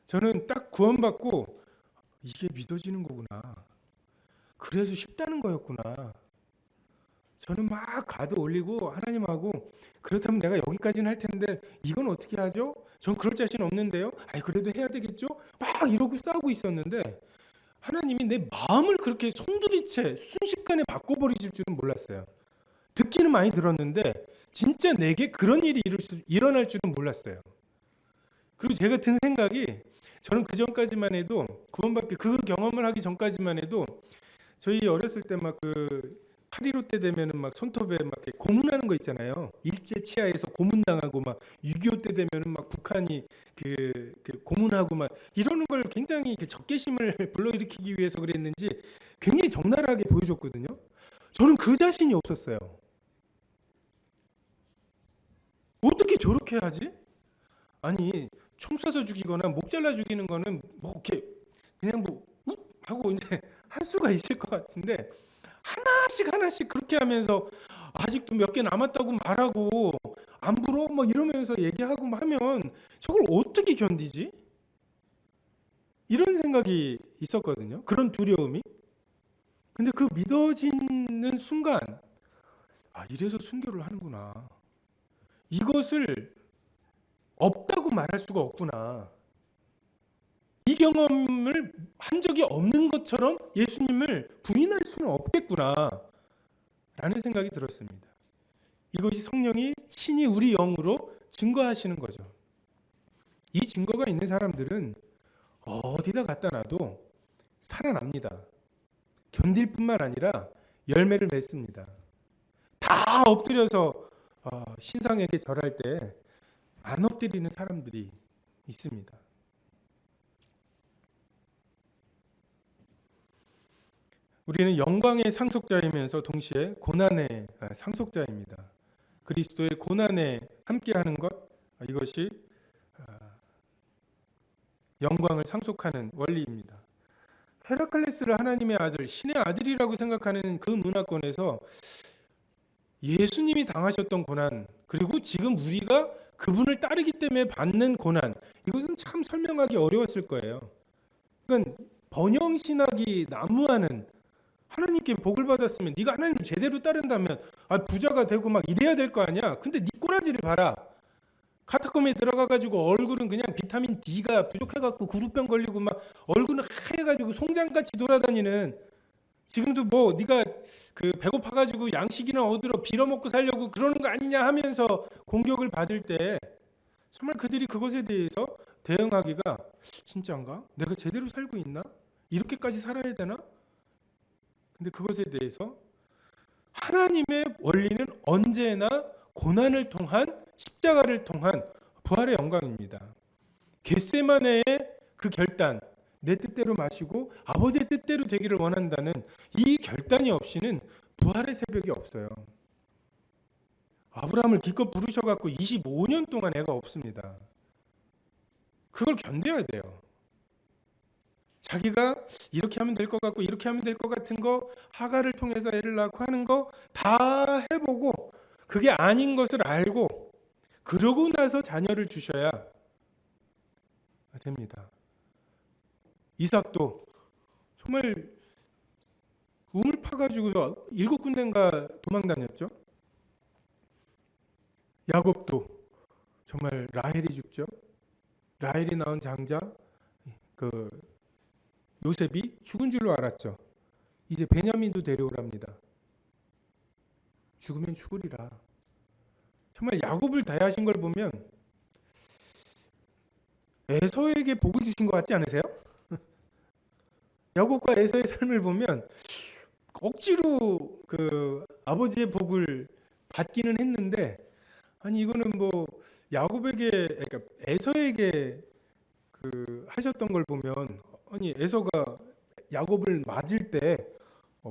저는 딱 구원받고 이게 믿어지는 거구나. 그래서 쉽다는 거였구나. 저는 막 가드 올리고 하나님하고 그렇다면 내가 여기까지는 할 텐데 이건 어떻게 하죠? 전 그럴 자신 없는데요. 아이 그래도 해야 되겠죠? 막 이러고 싸우고 있었는데 하나님이 내 마음을 그렇게 송두리째 순식간에 바꿔버리실 줄은 몰랐어요. 듣기는 많이 들었는데 진짜 내게 그런 일이 일어날 줄은 몰랐어요. 그리고 제가 든 생각이 저는 그 전까지만 해도 구원받기 그 경험을 하기 전까지만 해도 저희 어렸을 때 막 그 8.15 때 되면은 막 손톱에 막 이렇게 고문하는 거 있잖아요. 일제 치하에서 고문당하고 막 6.25 때 되면은 막 북한이 그 고문하고 막 이러는 걸 굉장히 그 적개심을 불러일으키기 위해서 그랬는지 굉장히 적나라하게 보여줬거든요. 저는 그 자신이 없었어요. 어떻게 저렇게 하지? 아니 총 쏴서 죽이거나 목 잘라 죽이는 거는 뭐 이렇게 그냥 뭐 하고 이제 할 수가 있을 것 같은데 하나씩 하나씩 그렇게 하면서 아직도 몇 개 남았다고 말하고 안 불어? 뭐 이러면서 얘기하고 하면 저걸 어떻게 견디지? 이런 생각이 있었거든요. 그런 두려움이. 근데 그 믿어지는 순간 아 이래서 순교를 하는구나. 이것을 없다고 말할 수가 없구나. 이 경험을 한 적이 없는 것처럼 예수님을 부인할 수는 없겠구나. 라는 생각이 들었습니다. 이것이 성령이 친히 우리 영으로 증거하시는 거죠. 이 증거가 있는 사람들은 어디다 갖다 놔도 살아납니다. 견딜 뿐만 아니라 열매를 맺습니다. 다 엎드려서 신상에게 절할 때 안 엎드리는 사람들이 있습니다. 우리는 영광의 상속자이면서 동시에 고난의 상속자입니다. 그리스도의 고난에 함께하는 것 이것이 영광을 상속하는 원리입니다. 헤라클레스를 하나님의 아들, 신의 아들이라고 생각하는 그 문화권에서 예수님이 당하셨던 고난, 그리고 지금 우리가 그분을 따르기 때문에 받는 고난, 이것은 참 설명하기 어려웠을 거예요. 그러니까 번영신학이 난무하는 하나님께 복을 받았으면 네가 하나님을 제대로 따른다면 부자가 되고 막 이래야 될 거 아니야. 근데 네 꼬라지를 봐라. 카타콤에 들어가가지고 얼굴은 그냥 비타민 D가 부족해갖고 구루병 걸리고 막 얼굴은 하얘가지고 송장같이 돌아다니는 지금도 뭐 네가 그 배고파가지고 양식이나 얻으러 빌어먹고 살려고 그러는 거 아니냐 하면서 공격을 받을 때 정말 그들이 그것에 대해서 대응하기가 진짜인가? 내가 제대로 살고 있나? 이렇게까지 살아야 되나? 근데 그것에 대해서 하나님의 원리는 언제나 고난을 통한 십자가를 통한 부활의 영광입니다. 겟세마네의 그 결단, 내 뜻대로 마시고 아버지의 뜻대로 되기를 원한다는 이 결단이 없이는 부활의 새벽이 없어요. 아브라함을 기껏 부르셔갖고 25년 동안 애가 없습니다. 그걸 견뎌야 돼요. 자기가 이렇게 하면 될 것 같고 이렇게 하면 될 것 같은 거 하가를 통해서 애를 낳고 하는 거 다 해보고 그게 아닌 것을 알고 그러고 나서 자녀를 주셔야 됩니다. 이삭도 정말 우물 파가지고 7군데인가 도망 다녔죠. 야곱도 정말 라헬이 죽죠. 라헬이 낳은 장자 그 요셉이 죽은 줄로 알았죠. 이제 베냐민도 데려오랍니다. 죽으면 죽으리라. 정말 야곱을 대하신 걸 보면 에서에게 복을 주신 것 같지 않으세요? 야곱과 에서의 삶을 보면 억지로 그 아버지의 복을 받기는 했는데 아니 이거는 뭐 야곱에게 그러니까 에서에게 그 하셨던 걸 보면 아니 에서가 야곱을 맞을 때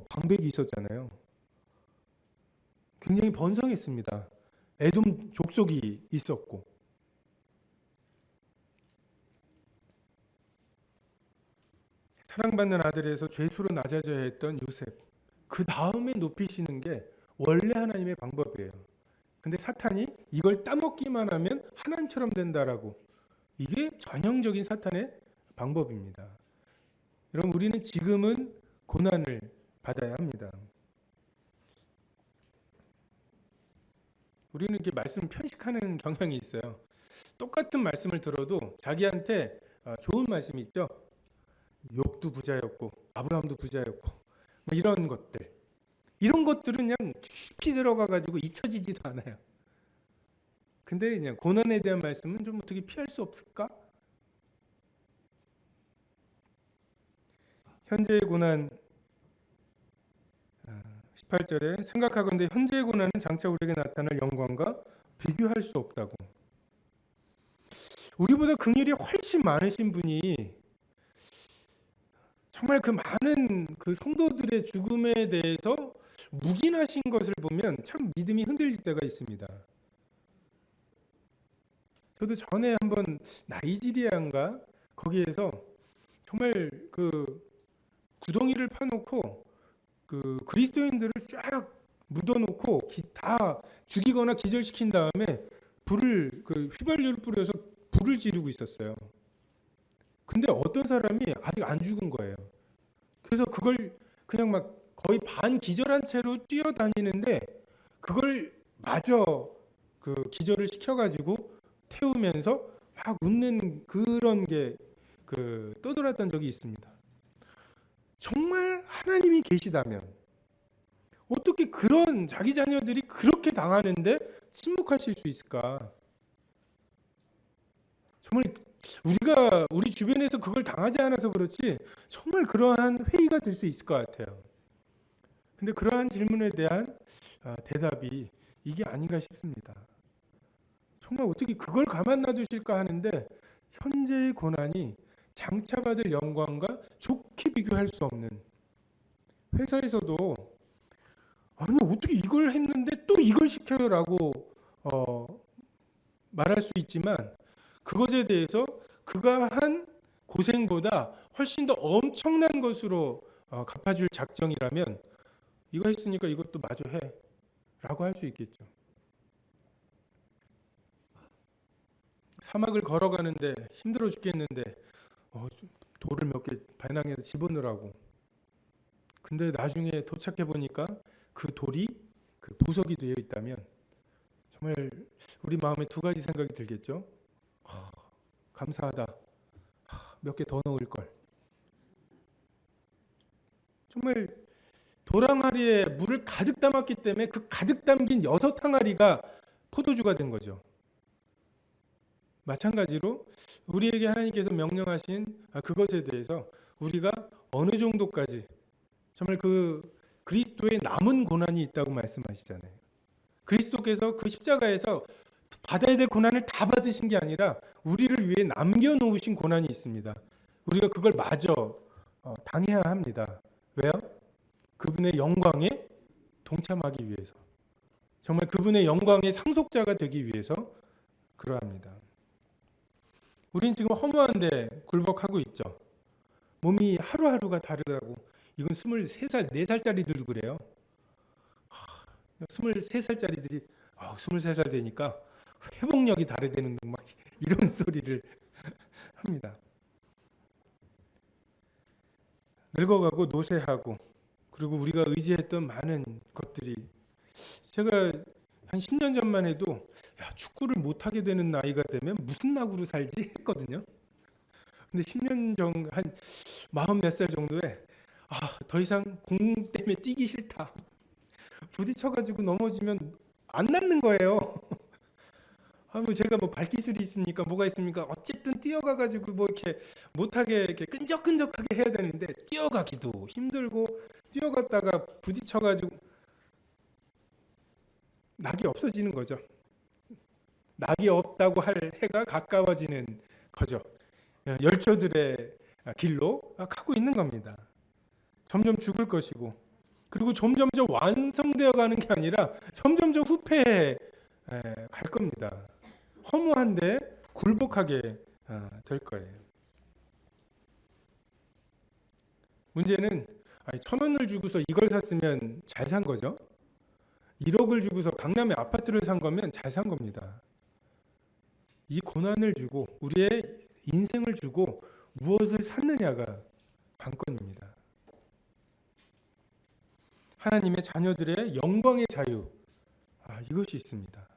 방백이 있었잖아요. 굉장히 번성했습니다. 에돔 족속이 있었고 사랑받는 아들에서 죄수로 낮아져야 했던 요셉 그 다음에 높이시는 게 원래 하나님의 방법이에요. 근데 사탄이 이걸 따먹기만 하면 하나님처럼 된다라고 이게 전형적인 사탄의 방법입니다. 여러분, 우리는 지금은 고난을 받아야 합니다. 우리는 이렇게 말씀을 편식하는 경향이 있어요. 똑같은 말씀을 들어도 자기한테 좋은 말씀이 있죠. 욥도 부자였고 아브라함도 부자였고 뭐 이런 것들. 이런 것들은 그냥 깊이 들어가 가지고 잊혀지지도 않아요. 근데 그냥 고난에 대한 말씀은 좀 어떻게 피할 수 없을까? 현재의 고난 18절에 생각하건대 현재의 고난은 장차 우리에게 나타날 영광과 비교할 수 없다고. 우리보다 긍휼이 훨씬 많으신 분이 정말 그 많은 그 성도들의 죽음에 대해서 묵인하신 것을 보면 참 믿음이 흔들릴 때가 있습니다. 저도 전에 한번 나이지리아인가 거기에서 정말 그 구덩이를 파놓고 그 그리스도인들을 쫙 묻어놓고 다 죽이거나 기절시킨 다음에 불을 그 휘발유를 뿌려서 불을 지르고 있었어요. 근데 어떤 사람이 아직 안 죽은 거예요. 그래서 그걸 그냥 막 거의 반 기절한 채로 뛰어다니는데 그걸 마저 그 기절을 시켜가지고 태우면서 막 웃는 그런 게 그 떠돌았던 적이 있습니다. 정말 하나님이 계시다면 어떻게 그런 자기 자녀들이 그렇게 당하는데 침묵하실 수 있을까? 정말 우리 주변에서 그걸 당하지 않아서 그렇지 정말 그러한 회의가 될 수 있을 것 같아요. 근데 그러한 질문에 대한 대답이 이게 아닌가 싶습니다. 정말 어떻게 그걸 가만 놔두실까 하는데 현재의 고난이 장차 받을 영광과 좋게 비교할 수 없는, 회사에서도 아니 어떻게 이걸 했는데 또 이걸 시켜요라고 말할 수 있지만 그것에 대해서 그가 한 고생보다 훨씬 더 엄청난 것으로 갚아줄 작정이라면 이거 했으니까 이것도 마저 해 라고 할 수 있겠죠. 사막을 걸어가는데 힘들어 죽겠는데 돌을 몇 개 배낭에서 집어넣으라고. 근데 나중에 도착해 보니까 그 돌이 그 보석이 되어 있다면 정말 우리 마음에 두 가지 생각이 들겠죠. 감사하다. 몇 개 더 넣을 걸. 정말 도랑아리에 물을 가득 담았기 때문에 그 가득 담긴 6항아리가 포도주가 된 거죠. 마찬가지로 우리에게 하나님께서 명령하신 그것에 대해서 우리가 어느 정도까지 정말 그 그리스도의 남은 고난이 있다고 말씀하시잖아요. 그리스도께서 그 십자가에서 받아야 될 고난을 다 받으신 게 아니라 우리를 위해 남겨놓으신 고난이 있습니다. 우리가 그걸 마저 당해야 합니다. 왜요? 그분의 영광에 동참하기 위해서, 정말 그분의 영광의 상속자가 되기 위해서 그러합니다. 우린 지금 허무한데 굴복하고 있죠. 몸이 하루하루가 다르다고. 이건 23살, 4살짜리들도 그래요. 23살짜리들이 23살 되니까 회복력이 다르다는 막 이런 소리를 합니다. 늙어가고 노쇠하고 그리고 우리가 의지했던 많은 것들이, 제가 한 10년 전만 해도 축구를 못하게 되는 나이가 되면 무슨 낙으로 살지 했거든요. 근데 10년 전 한 44살 정도에 더 이상 공 때문에 뛰기 싫다. 부딪혀가지고 넘어지면 안 낫는 거예요. 뭐 제가 뭐 발기술이 있습니까? 뭐가 있습니까? 어쨌든 뛰어가가지고 뭐 이렇게 못하게 이렇게 끈적끈적하게 해야 되는데 뛰어가기도 힘들고 뛰어갔다가 부딪혀가지고 낙이 없어지는 거죠. 낙이 없다고 할 해가 가까워지는 거죠. 열조들의 길로 가고 있는 겁니다. 점점 죽을 것이고, 그리고 점점점 완성되어 가는 게 아니라 점점점 후퇴해 갈 겁니다. 허무한데 굴복하게 될 거예요. 문제는 1,000원을 주고서 이걸 샀으면 잘 산 거죠. 1억을 주고서 강남에 아파트를 산 거면 잘 산 겁니다. 이 고난을 주고 우리의 인생을 주고 무엇을 샀느냐가 관건입니다. 하나님의 자녀들의 영광의 자유, 이것이 있습니다.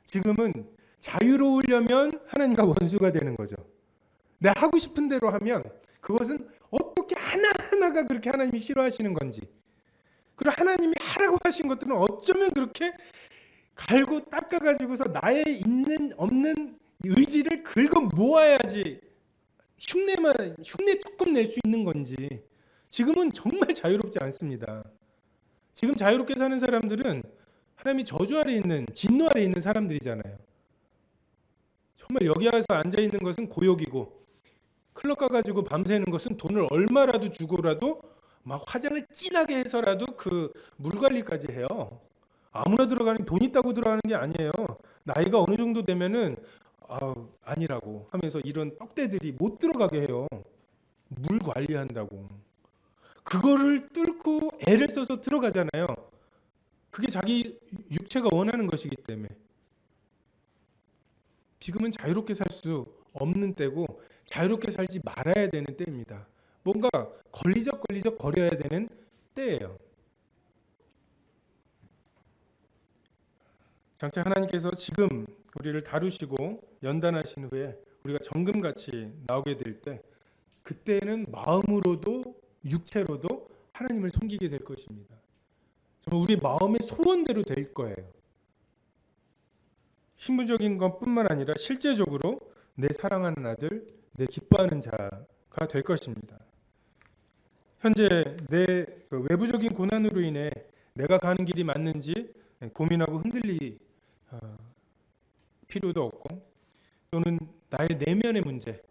지금은 자유로우려면 하나님과 원수가 되는 거죠. 내가 하고 싶은 대로 하면 그것은 어떻게 하나하나가 그렇게 하나님이 싫어하시는 건지, 그리고 하나님이 하라고 하신 것들은 어쩌면 그렇게 갈고 닦아가지고서 나의 있는 없는 의지를 긁어 모아야지 흉내 조금 낼 수 있는 건지, 지금은 정말 자유롭지 않습니다. 지금 자유롭게 사는 사람들은 하나님이 저주 아래 있는, 진노 아래 있는 사람들이잖아요. 정말 여기 와서 앉아 있는 것은 고역이고, 클럽 가가지고 밤새는 것은 돈을 얼마라도 주고라도 막 화장을 진하게 해서라도 그 물 관리까지 해요. 아무나 들어가는, 돈 있다고 들어가는 게 아니에요. 나이가 어느 정도 되면은 아니라고 하면서 이런 떡대들이 못 들어가게 해요. 물 관리한다고. 그거를 뚫고 애를 써서 들어가잖아요. 그게 자기 육체가 원하는 것이기 때문에. 지금은 자유롭게 살 수 없는 때고, 자유롭게 살지 말아야 되는 때입니다. 뭔가 걸리적 거려야 되는 때예요. 장차 하나님께서 지금 우리를 다루시고 연단하신 후에 우리가 정금같이 나오게 될 때, 그때는 마음으로도 육체로도 하나님을 섬기게 될 것입니다. 정말 우리 마음의 소원대로 될 거예요. 신분적인 것뿐만 아니라 실제적으로 내 사랑하는 아들, 내 기뻐하는 자가 될 것입니다. 현재 내 외부적인 고난으로 인해 내가 가는 길이 맞는지 고민하고 흔들릴 필요도 없고, 또는 나의 내면의 문제,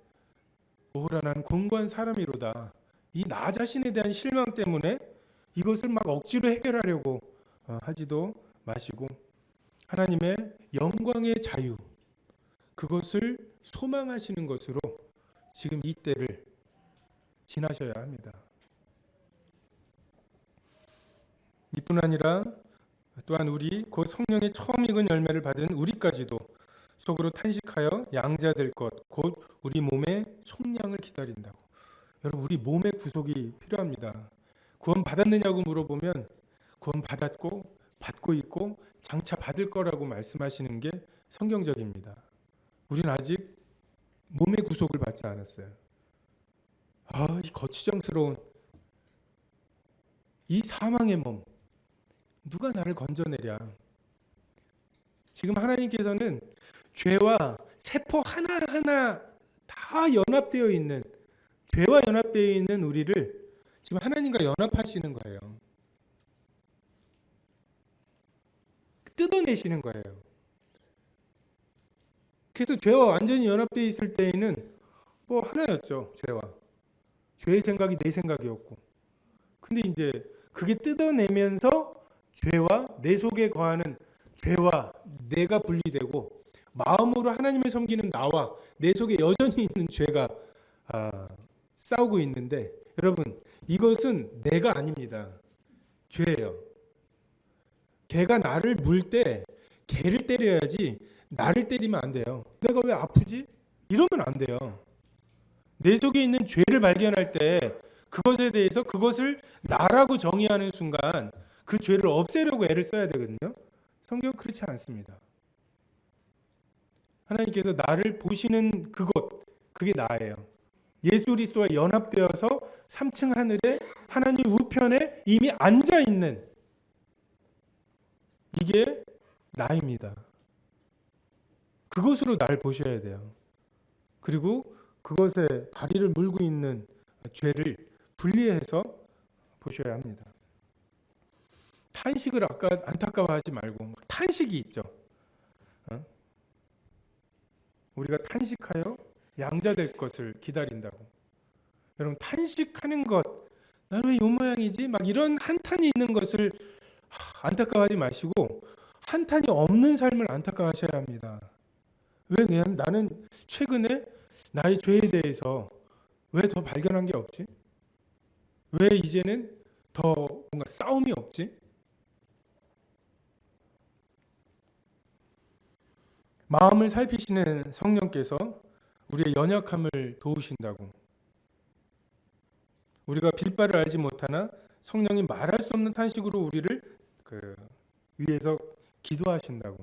오호라 나는 공고한 사람이로다, 이 나 자신에 대한 실망 때문에 이것을 막 억지로 해결하려고 하지도 마시고, 하나님의 영광의 자유, 그것을 소망하시는 것으로 지금 이 때를 지나셔야 합니다. 이뿐 아니라 또한 우리 곧 성령의 처음 익은 열매를 받은 우리까지도 속으로 탄식하여 양자될 것, 곧 우리 몸의 속량을 기다린다고. 여러분, 우리 몸의 구속이 필요합니다. 구원 받았느냐고 물어보면 구원 받았고 받고 있고 장차 받을 거라고 말씀하시는 게 성경적입니다. 우리는 아직 몸의 구속을 받지 않았어요. 이 거추장스러운 이 사망의 몸, 누가 나를 건져내랴. 지금 하나님께서는 죄와 세포 하나하나 다 연합되어 있는, 죄와 연합되어 있는 우리를 지금 하나님과 연합하시는 거예요. 뜯어내시는 거예요. 그래서 죄와 완전히 연합되어 있을 때에는 뭐 하나였죠. 죄의 생각이 내 생각이었고, 근데 이제 그게 뜯어내면서 죄와 내 속에 거하는 죄와 내가 분리되고, 마음으로 하나님을 섬기는 나와 내 속에 여전히 있는 죄가 싸우고 있는데, 여러분, 이것은 내가 아닙니다. 죄예요. 개가 나를 물 때 개를 때려야지 나를 때리면 안 돼요. 내가 왜 아프지? 이러면 안 돼요. 내 속에 있는 죄를 발견할 때 그것에 대해서 그것을 나라고 정의하는 순간 그 죄를 없애려고 애를 써야 되거든요. 성경은 그렇지 않습니다. 하나님께서 나를 보시는 그곳, 그게 나예요. 예수 그리스도와 연합되어서 3층 하늘에 하나님 우편에 이미 앉아 있는, 이게 나입니다. 그것으로 날 보셔야 돼요. 그리고 그것에 다리를 물고 있는 죄를 분리해서 보셔야 합니다. 탄식을 아까 안타까워하지 말고, 탄식이 있죠. 우리가 탄식하여 양자될 것을 기다린다고. 여러분, 탄식하는 것, 나는 왜 이 모양이지? 막 이런 한탄이 있는 것을 안타까워하지 마시고, 한탄이 없는 삶을 안타까워하셔야 합니다. 왜 나는 최근에 나의 죄에 대해서 왜 더 발견한 게 없지? 왜 이제는 더 뭔가 싸움이 없지? 마음을 살피시는 성령께서 우리의 연약함을 도우신다고. 우리가 빌바를 알지 못하나 성령이 말할 수 없는 탄식으로 우리를 위해서 기도하신다고.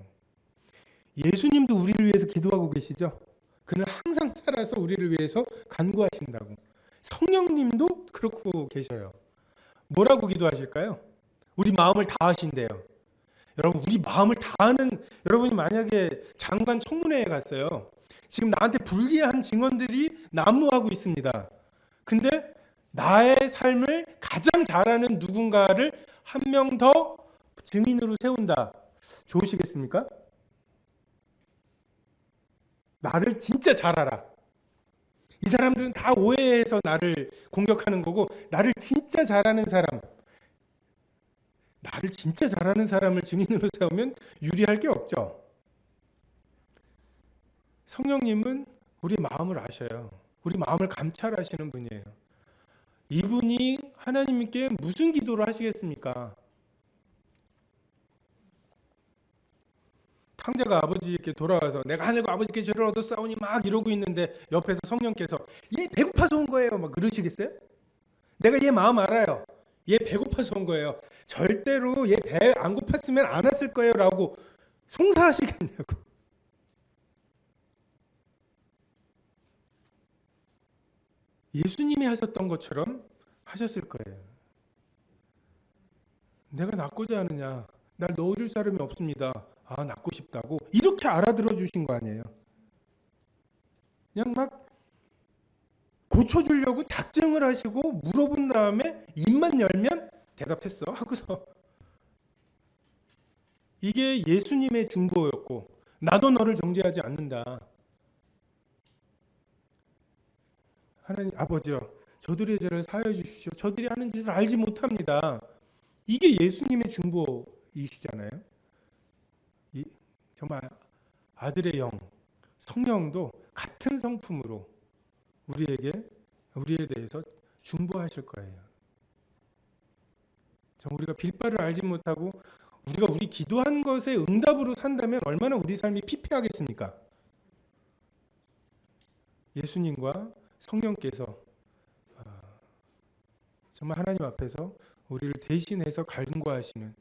예수님도 우리를 위해서 기도하고 계시죠. 그는 항상 살아서 우리를 위해서 간구하신다고. 성령님도 그렇고 계셔요. 뭐라고 기도하실까요? 우리 마음을 다하신대요. 여러분, 우리 마음을 다하는, 여러분이 만약에 장관 청문회에 갔어요. 지금 나한테 불리한 증언들이 난무하고 있습니다. 근데 나의 삶을 가장 잘하는 누군가를 한 명 더 증인으로 세운다. 좋으시겠습니까? 나를 진짜 잘 알아. 이 사람들은 다 오해해서 나를 공격하는 거고, 나를 진짜 잘하는 사람, 나를 진짜 잘하는 사람을 증인으로 세우면 유리할 게 없죠. 성령님은 우리 마음을 아셔요. 우리 마음을 감찰하시는 분이에요. 이분이 하나님께 무슨 기도를 하시겠습니까? 탕자가 아버지께 돌아와서 내가 하늘과 아버지께 죄를 얻었사오니 막 이러고 있는데 옆에서 성령께서 얘 배고파서 온 거예요 막 그러시겠어요? 내가 얘 마음 알아요. 얘 배고파서 온 거예요. 절대로 얘 배 안 고팠으면 안 왔을 거예요 라고 송사하시겠냐고. 예수님이 하셨던 것처럼 하셨을 거예요. 내가 낳고자 하느냐, 날 넣어줄 사람이 없습니다. 아, 낳고 싶다고 이렇게 알아들어 주신 거 아니에요. 그냥 막 고쳐주려고 작정을 하시고 물어본 다음에 입만 열면 대답했어 하고서, 이게 예수님의 중보였고, 나도 너를 정죄하지 않는다. 하나님 아버지여, 저들의 죄를 사하여 주십시오. 저들이 하는 짓을 알지 못합니다. 이게 예수님의 중보이시잖아요. 정말 아들의 영, 성령도 같은 성품으로 우리에 대해서 중보하실 거예요. 우리가 빌바를 알지 못하고 우리가 우리 기도한 것에 응답으로 산다면 얼마나 우리 삶이 피폐하겠습니까? 예수님과 성령께서 정말 하나님 앞에서 우리를 대신해서 간구하시는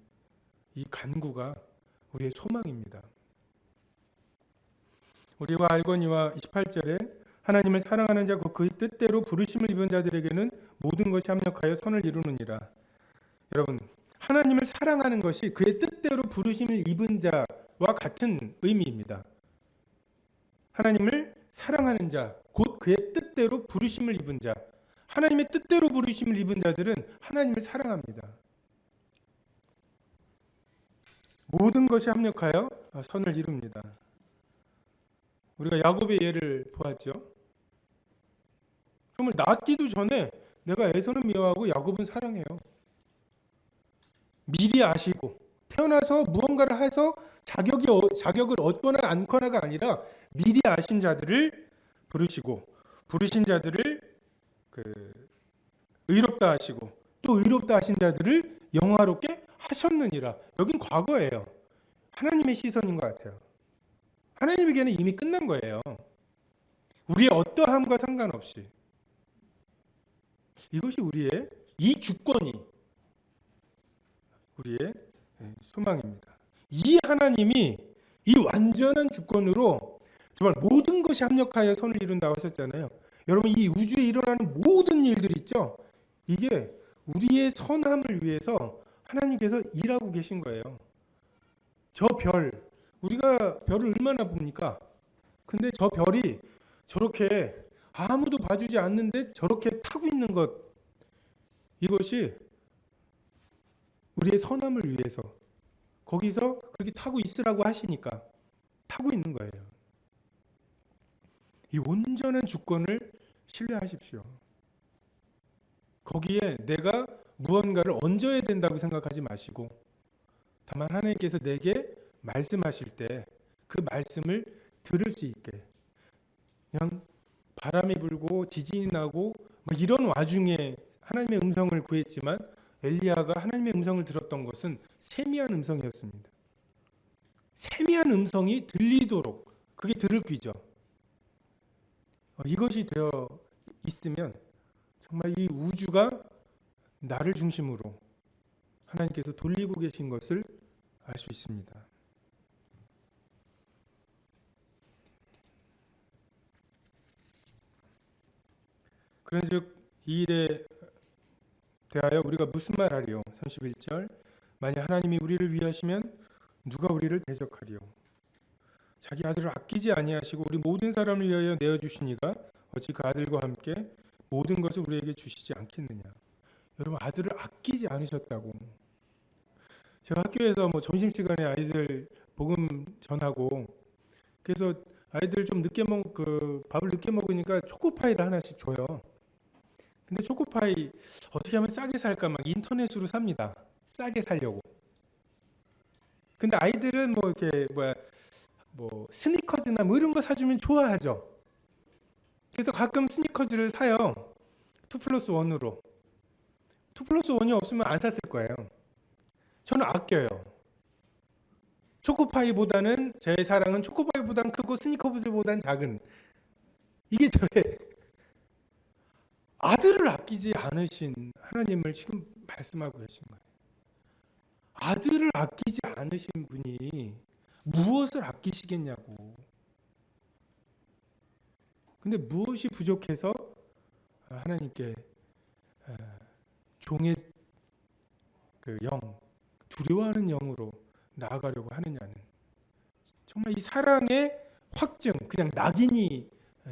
이 간구가 우리의 소망입니다. 우리와 알거니와 28절에 하나님을 사랑하는 자 곧 그의 뜻대로 부르심을 입은 자들에게는 모든 것이 합력하여 선을 이루느니라. 여러분, 하나님을 사랑하는 것이 그의 뜻대로 부르심을 입은 자와 같은 의미입니다. 하나님을 사랑하는 자, 곧 그의 뜻대로 부르심을 입은 자. 하나님의 뜻대로 부르심을 입은 자들은 하나님을 사랑합니다. 모든 것이 합력하여 선을 이룹니다. 우리가 야곱의 예를 보았죠. 정말 낳기도 전에 내가 에서는 미워하고 야곱은 사랑해요. 미리 아시고 태어나서 무언가를 해서 자격을 얻거나 않거나가 아니라 미리 아신 자들을 부르시고, 부르신 자들을 의롭다 하시고, 또 의롭다 하신 자들을 영화롭게 하셨느니라. 여긴 과거예요. 하나님의 시선인 것 같아요. 하나님에게는 이미 끝난 거예요. 우리의 어떠함과 상관없이. 이것이 우리의 이 주권이 우리의 소망입니다. 이 하나님이 이 완전한 주권으로 정말 모든 것이 합력하여 선을 이룬다고 하셨잖아요. 여러분, 이 우주에 일어나는 모든 일들 있죠? 이게 우리의 선함을 위해서 하나님께서 일하고 계신 거예요. 저 별, 우리가 별을 얼마나 봅니까? 근데 저 별이 저렇게 아무도 봐주지 않는데 저렇게 타고 있는 것, 이것이 우리의 선함을 위해서 거기서 그렇게 타고 있으라고 하시니까 타고 있는 거예요. 이 온전한 주권을 신뢰하십시오. 거기에 내가 무언가를 얹어야 된다고 생각하지 마시고, 다만 하나님께서 내게 말씀하실 때 그 말씀을 들을 수 있게, 그냥 바람이 불고 지진이 나고 이런 와중에 하나님의 음성을 구했지만 엘리야가 하나님의 음성을 들었던 것은 세미한 음성이었습니다. 세미한 음성이 들리도록, 그게 들을 귀죠. 이것이 되어 있으면 정말 이 우주가 나를 중심으로 하나님께서 돌리고 계신 것을 알 수 있습니다. 그런즉 이 일에 대하여 우리가 무슨 말하리요? 31절 만약 하나님이 우리를 위하시면 누가 우리를 대적하리요? 자기 아들을 아끼지 아니하시고 우리 모든 사람을 위하여 내어주시니가 어찌 그 아들과 함께 모든 것을 우리에게 주시지 않겠느냐. 여러분 아들을 아끼지 않으셨다고. 제가 학교에서 뭐 점심시간에 아이들 복음 전하고 그래서 아이들 좀 늦게 밥을 늦게 먹으니까 초코파이를 하나씩 줘요. 근데 초코파이 어떻게 하면 싸게 살까 막 인터넷으로 삽니다. 싸게 살려고. 근데 아이들은 뭐 이렇게 뭐 스니커즈나 뭐 이런 거 사주면 좋아하죠. 그래서 가끔 스니커즈를 사요. 2+1으로. 2+1이 없으면 안 샀을 거예요. 저는 아껴요. 초코파이보다는 제 사랑은 초코파이보다는 크고 스니커즈보다는 작은. 이게 저의 아들을 아끼지 않으신 하나님을 지금 말씀하고 계신 거예요. 아들을 아끼지 않으신 분이 무엇을 아끼시겠냐고. 근데 무엇이 부족해서 하나님께 종의 그 영, 두려워하는 영으로 나아가려고 하느냐는 정말 이 사랑의 확증, 그냥 낙인이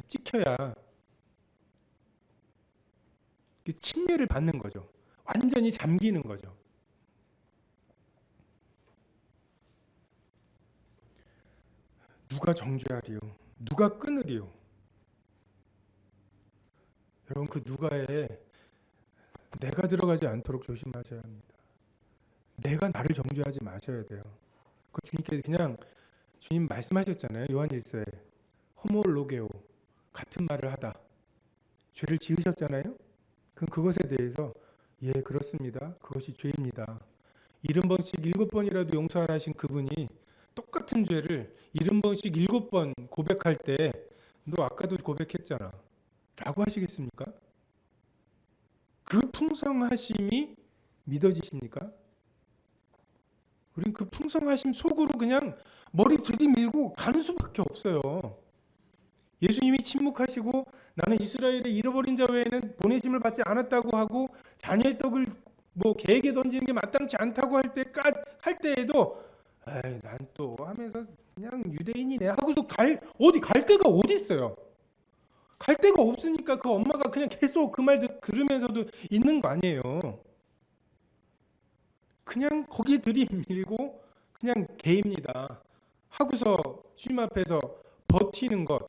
찍혀야 침례를 받는 거죠. 완전히 잠기는 거죠. 누가 정죄하리요? 누가 끊으리요? 여러분 그 누가에 내가 들어가지 않도록 조심하셔야 합니다. 내가 나를 정죄하지 마셔야 돼요. 그 주님께서 그냥 주님 말씀하셨잖아요. 요한일서에 호모로게오 같은 말을 하다. 죄를 지으셨잖아요. 그럼 그것에 대해서 예 그렇습니다. 그것이 죄입니다. 70번씩 7번이라도 용서하라 하신 그분이 똑같은 죄를 70번씩 7번 고백할 때 너 아까도 고백했잖아 라고 하시겠습니까? 그 풍성하심이 믿어지십니까? 우린 그 풍성하심 속으로 그냥 머리 들이밀고 가는 수밖에 없어요. 예수님이 침묵하시고 나는 이스라엘의 잃어버린 자 외에는 보내심을 받지 않았다고 하고 자녀의 떡을 뭐 개에게 던지는 게 마땅치 않다고 할 때에도 난 또 하면서 그냥 유대인이네 하고서 갈 데가 어디 있어요? 갈 데가 없으니까 그 엄마가 그냥 계속 그 말 들으면서도 있는 거 아니에요. 그냥 거기에 들이밀고 그냥 개입니다 하고서 주님 앞에서 버티는 것,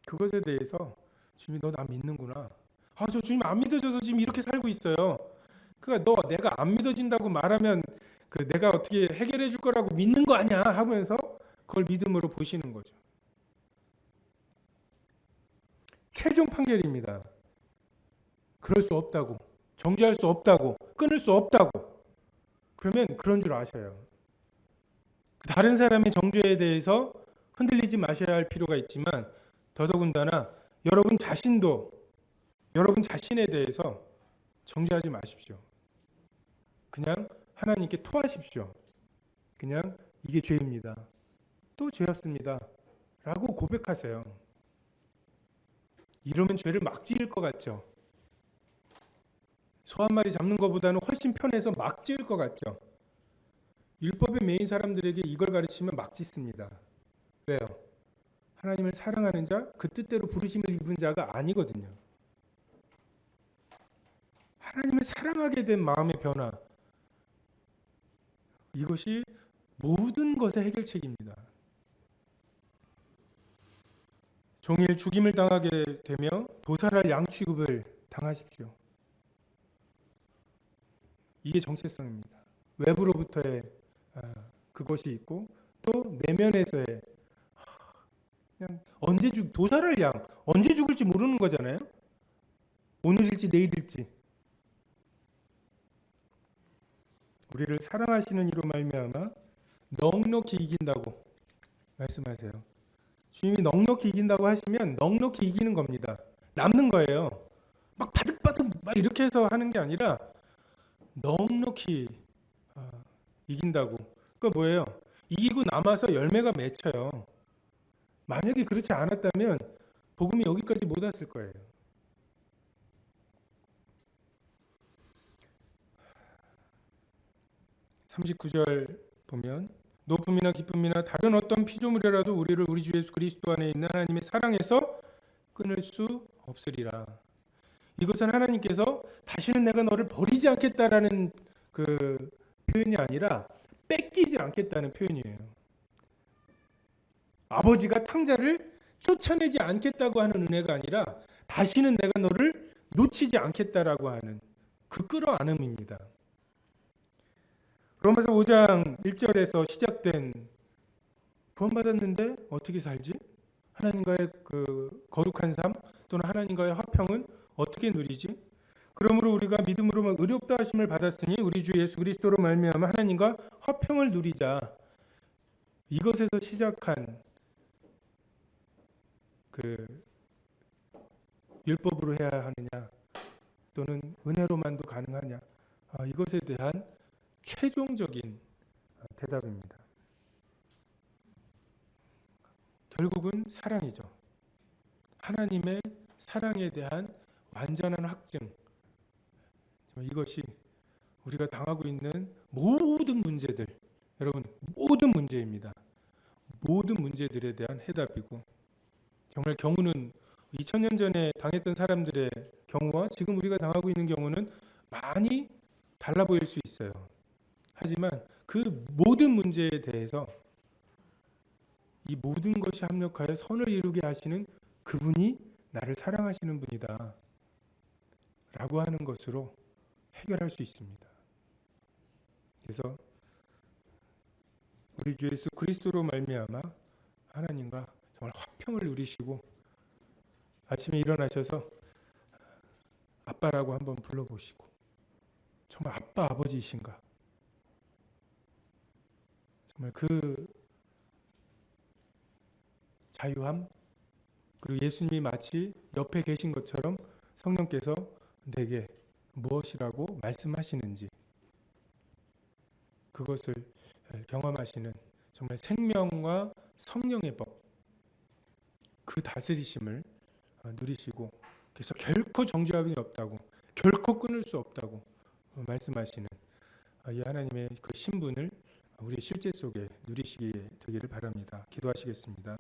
그것에 대해서 주님이 너 나 믿는구나. 저 주님 안 믿어져서 지금 이렇게 살고 있어요. 그러니까 너 내가 안 믿어진다고 말하면 내가 어떻게 해결해 줄 거라고 믿는 거 아니야 하면서 그걸 믿음으로 보시는 거죠. 최종 판결입니다. 그럴 수 없다고, 정죄할 수 없다고, 끊을 수 없다고. 그러면 그런 줄 아셔요. 다른 사람의 정죄에 대해서 흔들리지 마셔야 할 필요가 있지만 더더군다나 여러분 자신도 여러분 자신에 대해서 정죄하지 마십시오. 그냥 하나님께 토하십시오. 그냥 이게 죄입니다. 또 죄였습니다. 라고 고백하세요. 이러면 죄를 막 지을 것 같죠? 소 한 마리 잡는 것보다는 훨씬 편해서 막 지을 것 같죠? 율법에 매인 사람들에게 이걸 가르치면 막 짓습니다. 왜요? 하나님을 사랑하는 자, 그 뜻대로 부르심을 입은 자가 아니거든요. 하나님을 사랑하게 된 마음의 변화, 이것이 모든 것의 해결책입니다. 종일 죽임을 당하게 되며 도살할 양 취급을 당하십시오. 이게 정체성입니다. 외부로부터의 그것이 있고 또 내면에서의 그냥 도살할 양 언제 죽을지 모르는 거잖아요. 오늘일지 내일일지. 우리를 사랑하시는 이로 말미암아 넉넉히 이긴다고 말씀하세요. 주님이 넉넉히 이긴다고 하시면 넉넉히 이기는 겁니다. 남는 거예요. 막 바득바득 막 이렇게 해서 하는 게 아니라 넉넉히 이긴다고. 그거 뭐예요? 이기고 남아서 열매가 맺혀요. 만약에 그렇지 않았다면 복음이 여기까지 못 왔을 거예요. 39절 보면 높음이나 기쁨이나 다른 어떤 피조물이라도 우리를 우리 주 예수 그리스도 안에 있는 하나님의 사랑에서 끊을 수 없으리라. 이것은 하나님께서 다시는 내가 너를 버리지 않겠다라는 그 표현이 아니라 뺏기지 않겠다는 표현이에요. 아버지가 탕자를 쫓아내지 않겠다고 하는 은혜가 아니라 다시는 내가 너를 놓치지 않겠다라고 하는 그 끌어안음입니다. 로마서 5장 1절에서 시작된 구원받았는데 어떻게 살지? 하나님과의 그 거룩한 삶 또는 하나님과의 화평은 어떻게 누리지? 그러므로 우리가 믿음으로 의롭다 하심을 받았으니 우리 주 예수 그리스도로 말미암아 하나님과 화평을 누리자. 이것에서 시작한 그 율법으로 해야 하느냐 또는 은혜로만도 가능하냐? 이것에 대한 최종적인 대답입니다. 결국은 사랑이죠. 하나님의 사랑에 대한 완전한 확증. 이것이 우리가 당하고 있는 모든 문제들, 여러분 모든 문제입니다. 모든 문제들에 대한 해답이고 정말 경우는 2000년 전에 당했던 사람들의 경우와 지금 우리가 당하고 있는 경우는 많이 달라 보일 수 있어요. 하지만 그 모든 문제에 대해서 이 모든 것이 합력하여 선을 이루게 하시는 그분이 나를 사랑하시는 분이다 라고 하는 것으로 해결할 수 있습니다. 그래서 우리 주 예수 그리스도로 말미암아 하나님과 정말 화평을 누리시고 아침에 일어나셔서 아빠라고 한번 불러보시고 정말 아빠 아버지이신가? 정말 그 자유함 그리고 예수님이 마치 옆에 계신 것처럼 성령께서 내게 무엇이라고 말씀하시는지 그것을 경험하시는 정말 생명과 성령의 법 그 다스리심을 누리시고 그래서 결코 정죄함이 없다고 결코 끊을 수 없다고 말씀하시는 이 하나님의 그 신분을 우리의 실제 속에 누리시게 되기를 바랍니다. 기도하시겠습니다.